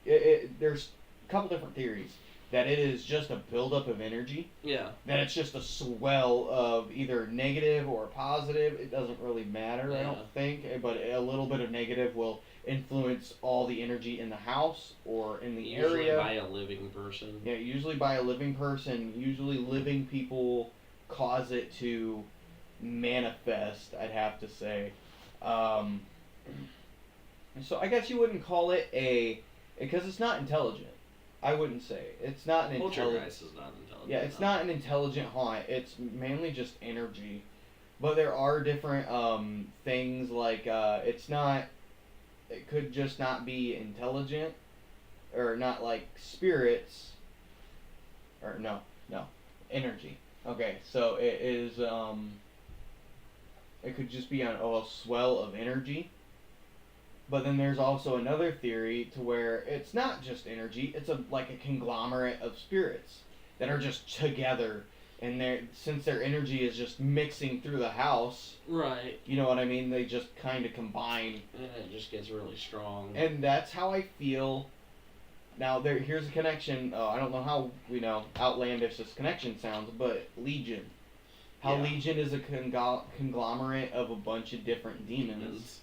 there's a couple different theories that it is just a buildup of energy, Yeah. that it's just a swell of either negative or positive. It doesn't really matter, I Yeah. don't think, but a little bit of negative will influence all the energy in the house or in the Usually area. by a living person. Yeah, usually by a living person. Usually living people cause it to manifest, I'd have to say. Um, so I guess you wouldn't call it a, because it's not intelligent. I wouldn't say it's not an intelligent. Poltergeist is not intelligent. Yeah, it's no. not an intelligent haunt. It's mainly just energy. But there are different things like it's not. It could just not be intelligent, or not like spirits. Or no, energy. Okay, so it is. It could just be on a swell of energy. But then there's also another theory to where it's not just energy; it's like a conglomerate of spirits that are just together, and since their energy is just mixing through the house, Right. you know what I mean? They just kind of combine, And it just gets really strong. and that's how I feel. Now here's a connection. I don't know how outlandish this connection sounds, but Legion. How Yeah. Legion is a conglomerate of a bunch of different demons.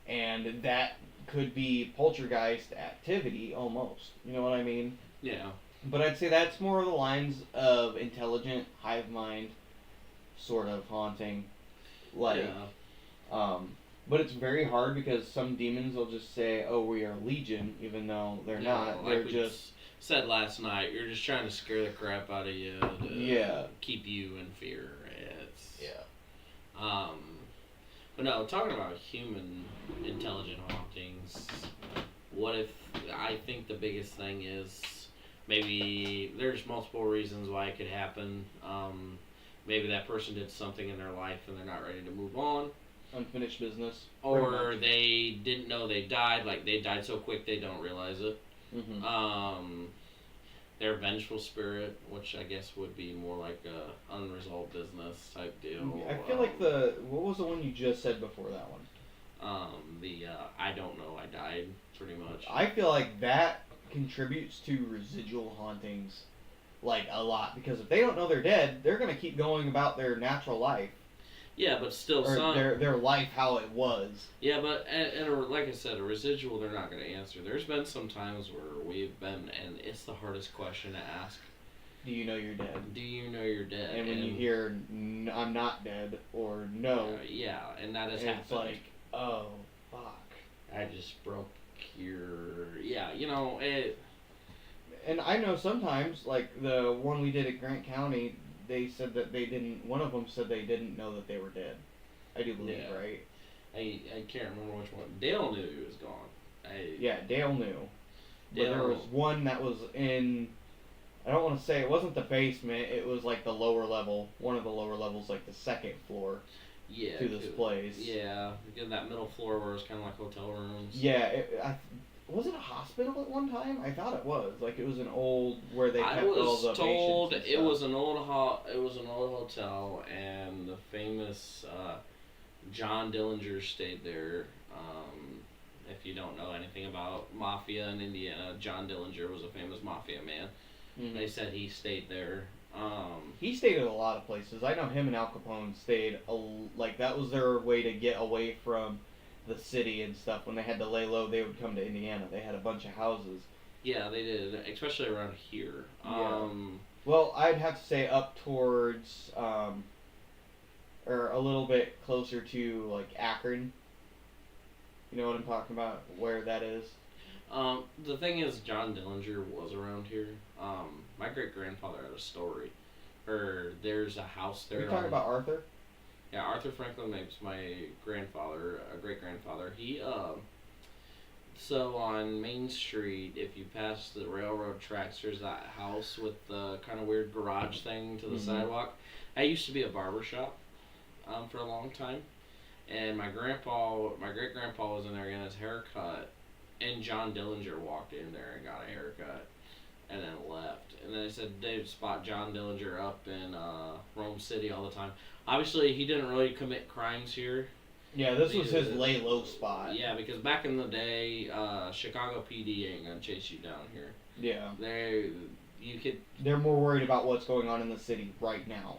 And that could be poltergeist activity almost. You know what I mean? Yeah. But I'd say that's more of the lines of intelligent hive mind sort of haunting. Like, Yeah. but it's very hard because some demons will just say, "Oh, we are Legion," even though they're Yeah, not. like They're we just said last night. You're just trying to scare the crap out of you to Yeah. keep you in fear. It's yeah. But no, talking about human intelligent hauntings, what if, I think the biggest thing is maybe there's multiple reasons why it could happen. Maybe that person did something in their life and they're not ready to move on. Unfinished business. Or they didn't know they died, like they died so quick they don't realize it. Mm-hmm. Their vengeful spirit, which I guess would be more like a unresolved business type deal. I feel like what was the one you just said before that one? I don't know, I died, pretty much. I feel like that contributes to residual hauntings, like a lot, because if they don't know they're dead, they're gonna keep going about their natural life, Yeah, but still, or some. their life how it was. Yeah, but like I said, a residual they're not going to answer. There's been some times where we've been, and it's the hardest question to ask. Do you know you're dead? Do you know you're dead? And when you hear I'm not dead or no, yeah, and that has it's happened. like, oh fuck. I just broke your. Yeah, you know it. And I know sometimes, like the one we did at Grant County, they said that they didn't. One of them said they didn't know that they were dead. I do believe, Yeah. right? I can't remember which one. Dale knew he was gone. Yeah, Dale knew. But there Dale- was one that was in. I don't want to say it wasn't the basement. It was like the lower level, one of the lower levels, like the second floor Yeah. to this place. Yeah, in that middle floor where it's kind of like hotel rooms. Yeah, was it a hospital at one time? I thought it was. Like it was an old where they kept I all was the told patients and it stuff. was an old hotel, and the famous John Dillinger stayed there. If you don't know anything about mafia in Indiana, John Dillinger was a famous mafia man. They said he stayed there. He stayed at a lot of places. I know him and Al Capone stayed like that was their way to get away from the city and stuff. When they had to lay low, they would come to Indiana. They had a bunch of houses. Yeah, they did, especially around here. Yeah. Well, I'd have to say up towards, or a little bit closer to like Akron. You know what I'm talking about? Where that is? The thing is, John Dillinger was around here. My great grandfather had a story. Or there's a house there. Are you talking about Arthur? Yeah, Arthur Franklin Mapes, my grandfather, great grandfather. He So on Main Street, if you pass the railroad tracks, there's that house with the kind of weird garage thing to the sidewalk. That used to be a barber shop, for a long time. And my great grandpa was in there getting his hair cut, and John Dillinger walked in there and got a haircut, and then left. And then they said they'd spot John Dillinger up in Rome City all the time. Obviously, he didn't really commit crimes here. Yeah, this was his lay low spot. Yeah, because back in the day, Chicago PD ain't gonna chase you down here. Yeah. They're more worried about what's going on in the city right now.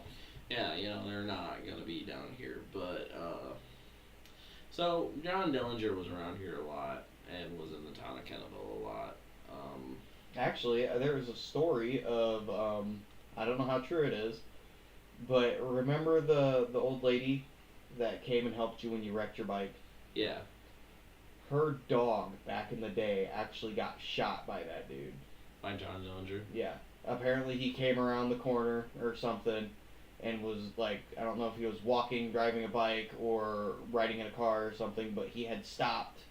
Yeah, they're not gonna be down here. But so John Dillinger was around here a lot and was in the town of Kenneville a lot. Actually, there was a story of I don't know how true it is, but remember the old lady that came and helped you when you wrecked your bike? Yeah. Her dog back in the day actually got shot by that dude. By John Dillinger? Yeah. Apparently he came around the corner or something and was like, I don't know if he was walking, driving a bike, or riding in a car or something, but he had stopped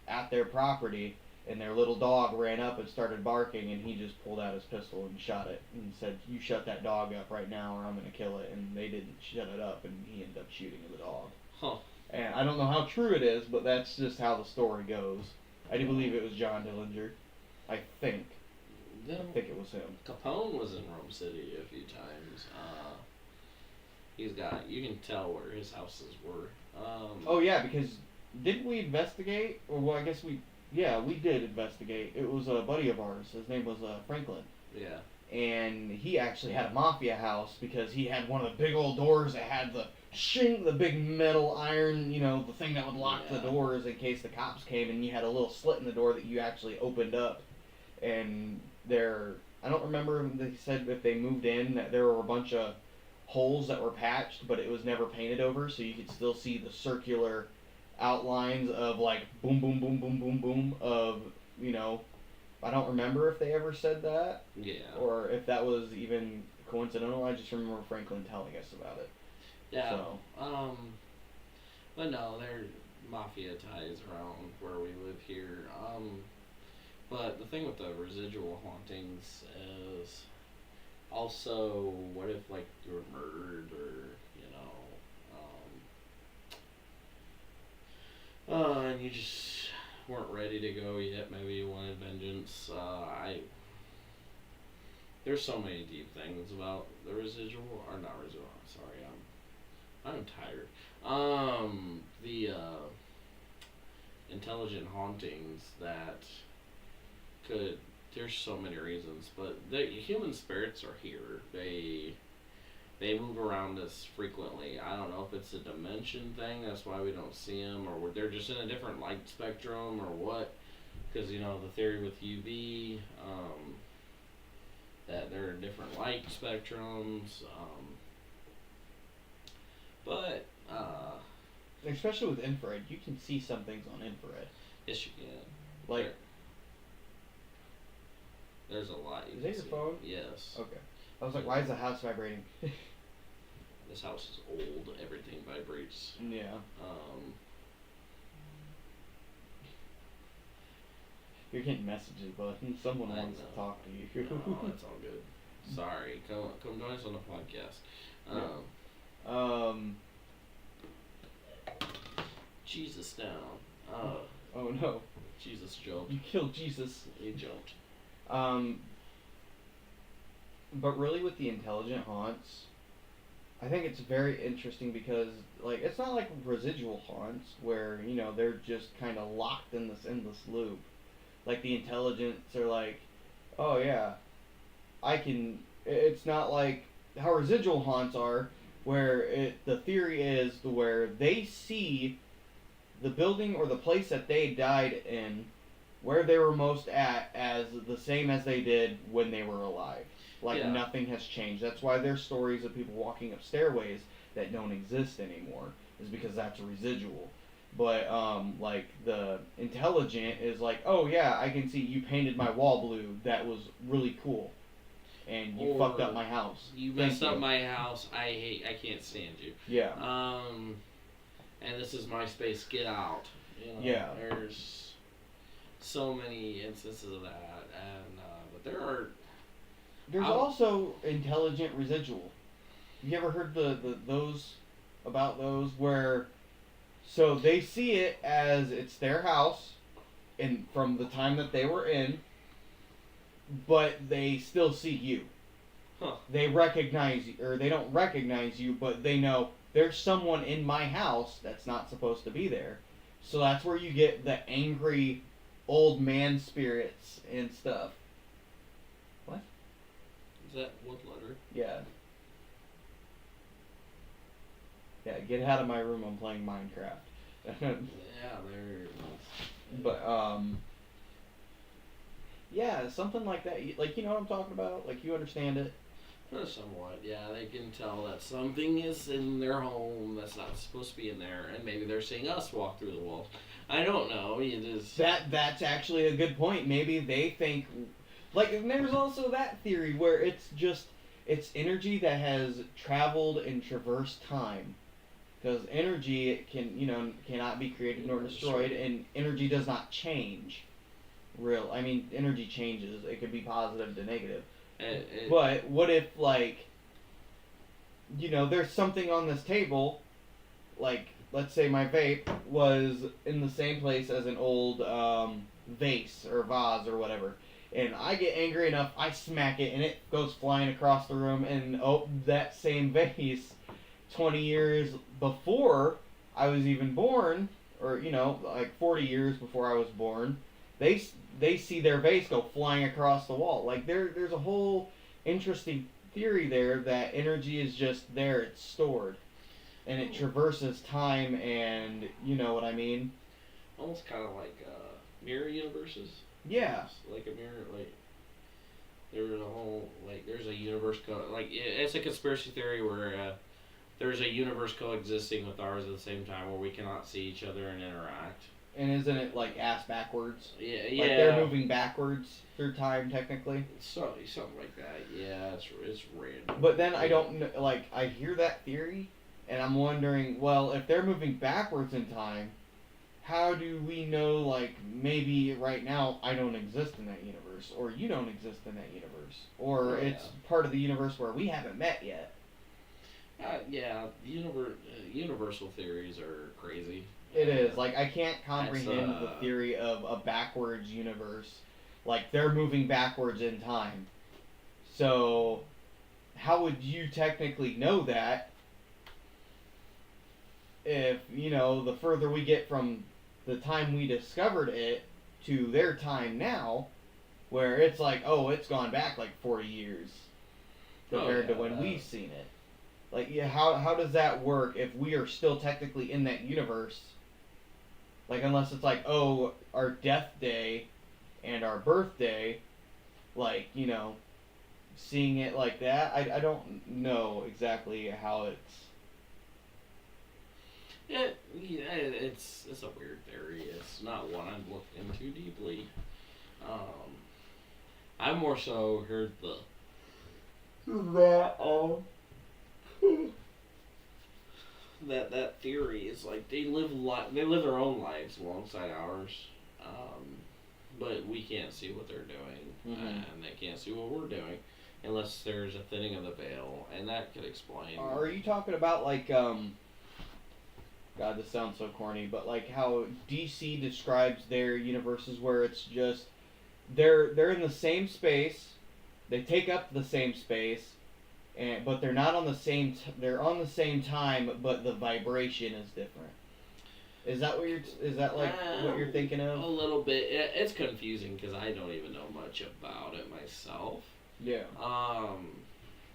at their property and their little dog ran up and started barking, and he just pulled out his pistol and shot it and said, "You shut that dog up right now or I'm going to kill it." And they didn't shut it up, and he ended up shooting the dog. Huh. And I don't know how true it is, but that's just how the story goes. I do believe it was John Dillinger. I think. I think it was him. Capone was in Rome City a few times. You can tell where his houses were. Oh yeah, because didn't we investigate? Or well, I guess we did investigate. It was a buddy of ours. His name was Franklin. Yeah. And he actually had a mafia house because he had one of the big old doors that had the big metal iron, the thing that would lock the doors in case the cops came, and you had a little slit in the door that you actually opened up. And I don't remember if they said if they moved in that there were a bunch of holes that were patched, but it was never painted over, so you could still see the circular outlines of like boom, boom, boom, boom, boom, boom of, I don't remember if they ever said that. Yeah. Or if that was even coincidental. I just remember Franklin telling us about it. Yeah. So. But no, there are mafia ties around where we live here. But the thing with the residual hauntings is also, what if like you were murdered or and you just weren't ready to go yet. Maybe you wanted vengeance. There's so many deep things about the residual, or not residual. Sorry, I'm tired. The intelligent hauntings that could. There's so many reasons, but the human spirits are here. They move around us frequently. I don't know if it's a dimension thing, that's why we don't see them, or they're just in a different light spectrum, or what. Because, the theory with UV, that there are different light spectrums, but, especially with infrared, you can see some things on infrared. Yes, you can. Like... There's a lot you can see. Is that your phone? Yes. Okay. I was like, why is the house vibrating? This house is old. Everything vibrates. Yeah. You're getting messages, bud. Someone wants to talk to you. No, it's all good. Sorry. Come join us on the podcast. Jesus down. Oh no. Jesus jumped. You killed Jesus. He jumped. But really with the intelligent haunts, I think it's very interesting because, like, it's not like residual haunts where, they're just kind of locked in this endless loop. Like, the intelligents are like, oh yeah, I can. It's not like how residual haunts are, where the theory is where they see the building or the place that they died in, where they were most at, as the same as they did when they were alive. Like Yeah. nothing has changed. That's why there's stories of people walking up stairways that don't exist anymore. Is because that's residual. But like the intelligent is like, oh yeah, I can see you painted my wall blue. That was really cool, and you fucked up Or my house. You Thank messed up you. my house. I can't stand you. Yeah. And this is my space. Get out. You know, Yeah. There's so many instances of that, and but there are. There's I'll- also intelligent residual. You ever heard the those about those where so they see it as it's their house and from the time that they were in, but they still see you. Huh. They recognize you, or they don't recognize you, but they know there's someone in my house that's not supposed to be there. So that's where you get the angry old man spirits and stuff. Is that what letter? Yeah. Yeah, get out of my room, I'm playing Minecraft. Yeah, there. But yeah, something like that. Like, you know what I'm talking about? Like, you understand it? Somewhat, yeah. They can tell that something is in their home that's not supposed to be in there, and maybe they're seeing us walk through the walls. I don't know. It is. That's actually a good point. Maybe they think like, and there's also that theory where it's energy that has traveled and traversed time. Because energy cannot be created nor destroyed, and energy does not change. I mean, energy changes. It could be positive to negative. But what if, like, there's something on this table, like, let's say my vape was in the same place as an old vase or vase or whatever, and I get angry enough, I smack it, and it goes flying across the room, and that same vase, 20 years before I was even born, or, like 40 years before I was born, they see their vase go flying across the wall. Like there's a whole interesting theory there that energy is just there, it's stored, and it traverses time, and you know what I mean. Almost kind of like mirror universes. Yeah. It's like a mirror, like there's a whole there's a universe it's a conspiracy theory where there's a universe coexisting with ours at the same time where we cannot see each other and interact. And isn't it like ass backwards? Yeah, Like they're moving backwards through time technically. Something like that. Yeah, it's random. But then I don't like I hear that theory, and I'm wondering, well, if they're moving backwards in time, how do we know, like, maybe right now I don't exist in that universe, or you don't exist in that universe, or it's part of the universe where we haven't met yet. Yeah, universal theories are crazy. It is. Like, I can't comprehend the theory of a backwards universe. Like, they're moving backwards in time. So, how would you technically know that if, the further we get from the time we discovered it to their time now, where it's like, oh, it's gone back like 40 years compared to when we've seen it. Like, yeah, how does that work if we are still technically in that universe? Like, unless it's like, oh, our death day and our birthday, like, seeing it like that, I don't know exactly how It's a weird theory. It's not one I've looked into deeply. I more so heard that theory is like they live their own lives alongside ours, but we can't see what they're doing, and they can't see what we're doing unless there's a thinning of the veil, and that could explain. Are you talking about like God, this sounds so corny, but like how DC describes their universes where it's just they're in the same space, they take up the same space, but they're not on the same. They're on the same time, but the vibration is different. Is that what what you're thinking of? A little bit. It's confusing because I don't even know much about it myself. Yeah. Um,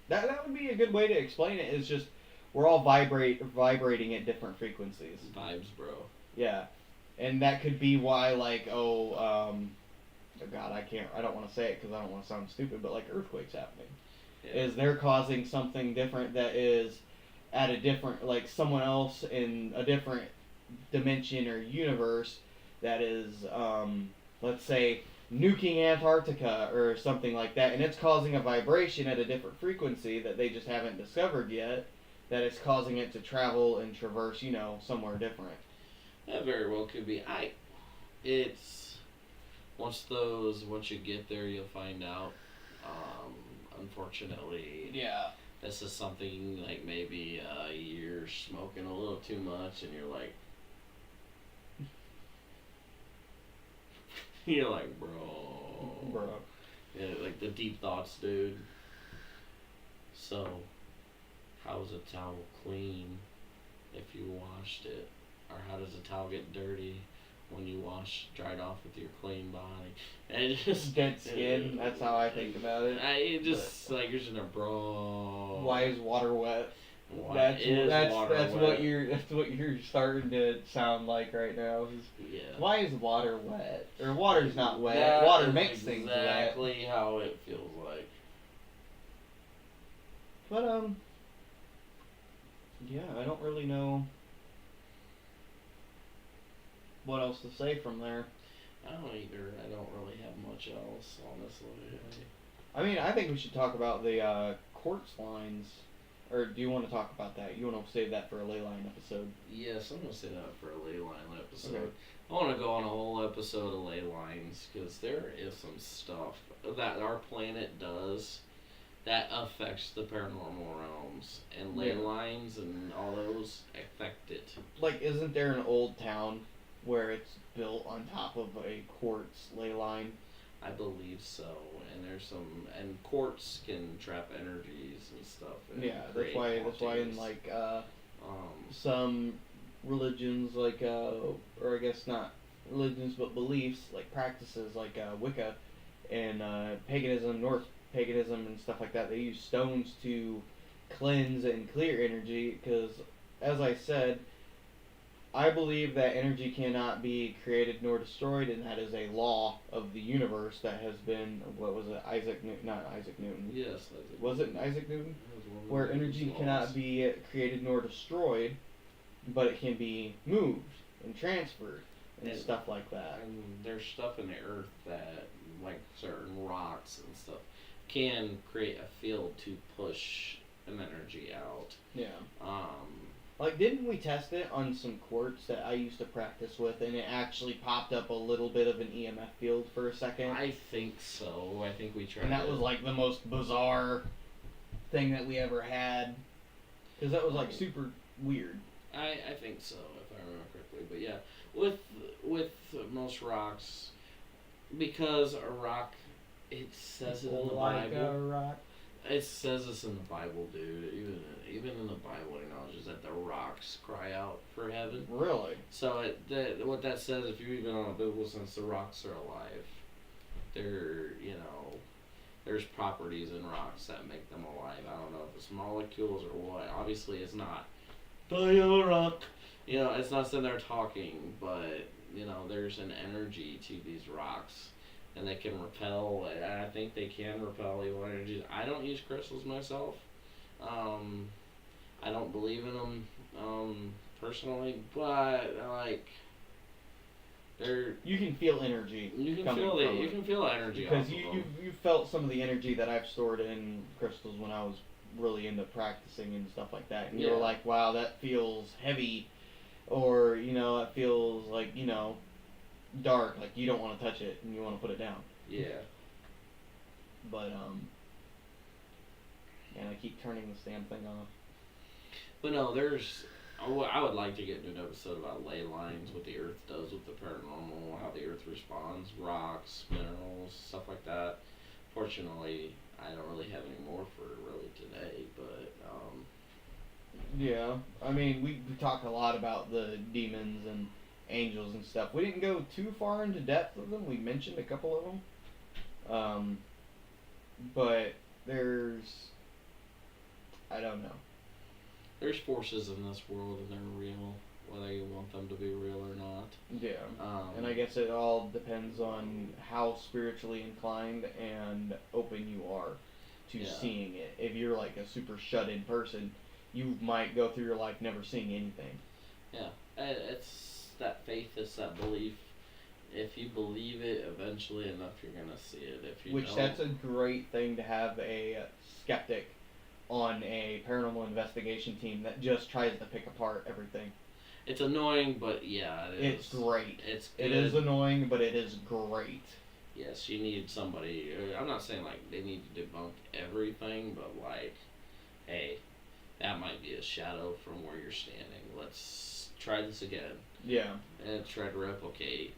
That would be a good way to explain it. Is just we're all vibrating at different frequencies. vibes, bro. Yeah, and that could be why oh God, I don't want to say it because I don't want to sound stupid, but like earthquakes happening Yeah. is they're causing something different that is at a different like someone else in a different dimension or universe that is let's say nuking Antarctica or something like that, and it's causing a vibration at a different frequency that they just haven't discovered yet. That is causing it to travel and traverse, somewhere different. That very well could be. It's once you get there, you'll find out. Unfortunately, Yeah. this is something like maybe you're smoking a little too much, and you're like, bro, Bro. yeah, like the deep thoughts, dude. So, how's a towel clean if you washed it, or how does a towel get dirty when you dry it off with your clean body? And it just Dead skin. That's how I think about it. It just like you're just a bro. Why is water wet? Why is water That's wet? what you're starting to sound like right now. Yeah. Why is water wet? Or water's not wet. That Water is makes things wet. exactly how it feels like. But yeah, I don't really know what else to say from there. I don't either. I don't really have much else, honestly. I mean, I think we should talk about the quartz lines. Or do you want to talk about that? You want to save that for a ley line episode? Yes, I'm gonna say that for a ley line episode. Okay. I want to go on a whole episode of ley lines because there is some stuff that our planet does that affects the paranormal realms, and ley Yeah. lines and all those affect it. Like, isn't there an old town where it's built on top of a quartz ley line? I believe so, and quartz can trap energies and stuff. And Yeah, that's create why in hauntings. like Um, some religions like or I guess not religions but beliefs like practices like Wicca and paganism, Norse paganism and stuff like that, they use stones to cleanse and clear energy because as I said, I believe that energy cannot be created nor destroyed, and that is a law of the universe that has been, what was it, Isaac Newton, not Isaac Newton. yes. Was it Isaac Newton? That was one of Where the energy laws. cannot be created nor destroyed, but it can be moved and transferred and And- stuff like that. And there's stuff in the earth that, like certain rocks and stuff, can create a field to push an energy out. Yeah. Um, Like, didn't we test it on some quartz that I used to practice with, and it actually popped up a little bit of an EMF field for a second? I think so. I think we tried. And that was like the most bizarre thing that we ever had. Because that was like super weird. I think so, if I remember correctly. But yeah, with most rocks, because a rock, it says it in the Bible. rock. It says this in the Bible, dude. Even in the Bible, it acknowledges that the rocks cry out for heaven. Really? So what that says, if you're even on a biblical sense, the rocks are alive. They're, there's properties in rocks that make them alive. I don't know if it's molecules or what. Obviously, it's not. Rock. It's not sitting there talking, but there's an energy to these rocks, and they can repel. And I think they can repel evil energies. I don't use crystals myself. I don't believe in them personally, but they're. You can feel energy. You can coming feel from You it. can feel energy Because off of them. you felt some of the energy that I've stored in crystals when I was really into practicing and stuff like that. And you were Yeah. like, wow, that feels heavy. Or, it feels like, dark. Like you don't want to touch it and you want to put it down. Yeah. But, and I keep turning this damn thing off. But no, I would like to get into an episode about ley lines, what the Earth does with the paranormal, how the Earth responds, rocks, minerals, stuff like that. Fortunately, I don't really have any more for really today, but Yeah, I mean, we talked a lot about the demons and angels and stuff. We didn't go too far into depth of them. We mentioned a couple of them. but there's, I don't know. There's forces in this world and they're real, whether you want them to be real or not. Yeah. And I guess it all depends on how spiritually inclined and open you are to Yeah. seeing it. If you're like a super shut in person, you might go through your life never seeing anything. Yeah, it's that faith, it's that belief. If you believe it, eventually enough, you're gonna see it. If you Which don't, that's a great thing to have a skeptic on a paranormal investigation team that just tries to pick apart everything. it's annoying, but yeah, it is. It's great. It's good. It is annoying, but it is great. Yes, you need somebody. I'm not saying like they need to debunk everything, but like, hey, that might be a shadow from where you're standing. Let's try this again Yeah. and try to replicate.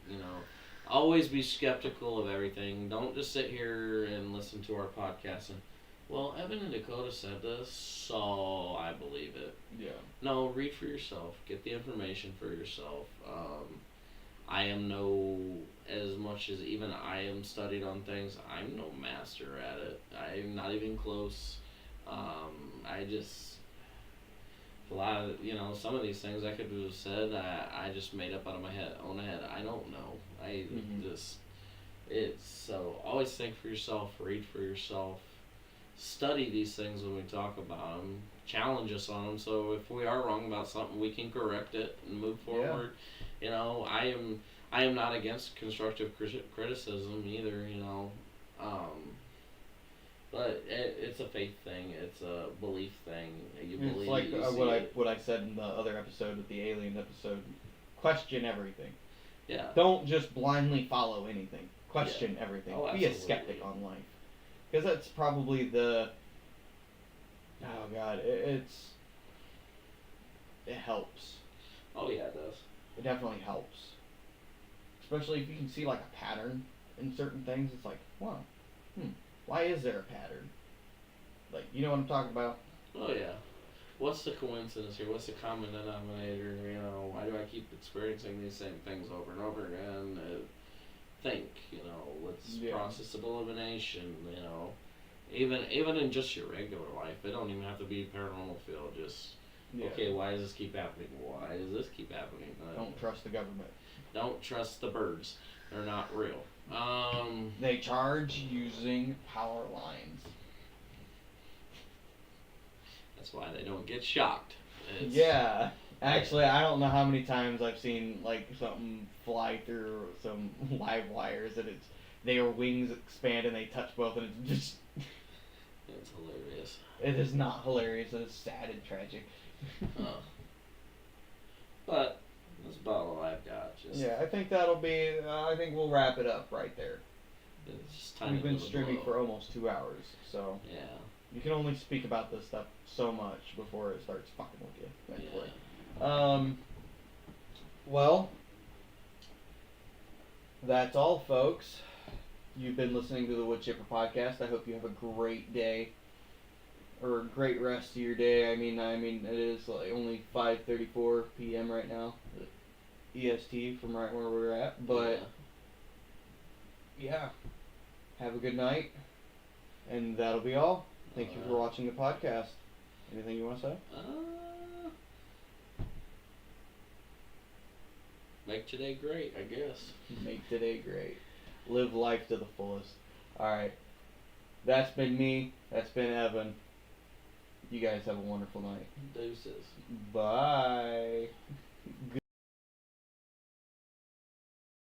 Always be skeptical of everything. Don't just sit here and listen to our podcast and, well, Evan and Dakota said this, so I believe it. Yeah. No, read for yourself. Get the information for yourself. I am as much as even I am studied on things, I'm no master at it. I'm not even close. I just, a lot of, some of these things I could have said, I just made up out of my own head. I don't know. It's so, always think for yourself, read for yourself, study these things when we talk about them, challenge us on them, so if we are wrong about something, we can correct it and move forward. I am not against constructive criticism either. But it's a faith thing. It's a belief thing. You believe. It's like you see what I said in the other episode with the alien episode. Question everything. Yeah. Don't just blindly follow anything. Question everything. Oh, Be a absolutely. skeptic on life. Because that's probably the. Oh God, it helps. Oh yeah, it does. It definitely helps. Especially if you can see like a pattern in certain things. It's like, wow, why is there a pattern? Like, you know what I'm talking about? Oh yeah. What's the coincidence here? What's the common denominator? Why do I keep experiencing these same things over and over again? Think. Let's process of elimination. Even in just your regular life, it don't even have to be paranormal field. Just okay, why does this keep happening? Why does this keep happening? Don't trust the government. Don't trust the birds. They're not real. They charge using power lines. That's why they don't get shocked. Yeah. Actually, I don't know how many times I've seen like something fly through some live wires and their wings expand and they touch both and it's just. It's hilarious. It is not hilarious. It's sad and tragic. But that's about all I've got. Yeah, I think that'll be. I think we'll wrap it up right there. It's just time We've to been do the streaming blow. for almost 2 hours, so Yeah. you can only speak about this stuff so much before it starts fucking with you. Thankfully. Yeah. Well, that's all, folks. You've been listening to the Wood Chipper Podcast. I hope you have a great day, or a great rest of your day. I mean, it is like only 5:34 p.m. right now, EST from right where we're at. But yeah, have a good night, and that'll be all. Thank you for watching the podcast. Anything you want to say? Make today great, I guess. Make today great. Live life to the fullest. Alright. That's been me. That's been Evan. You guys have a wonderful night. Deuces. Bye.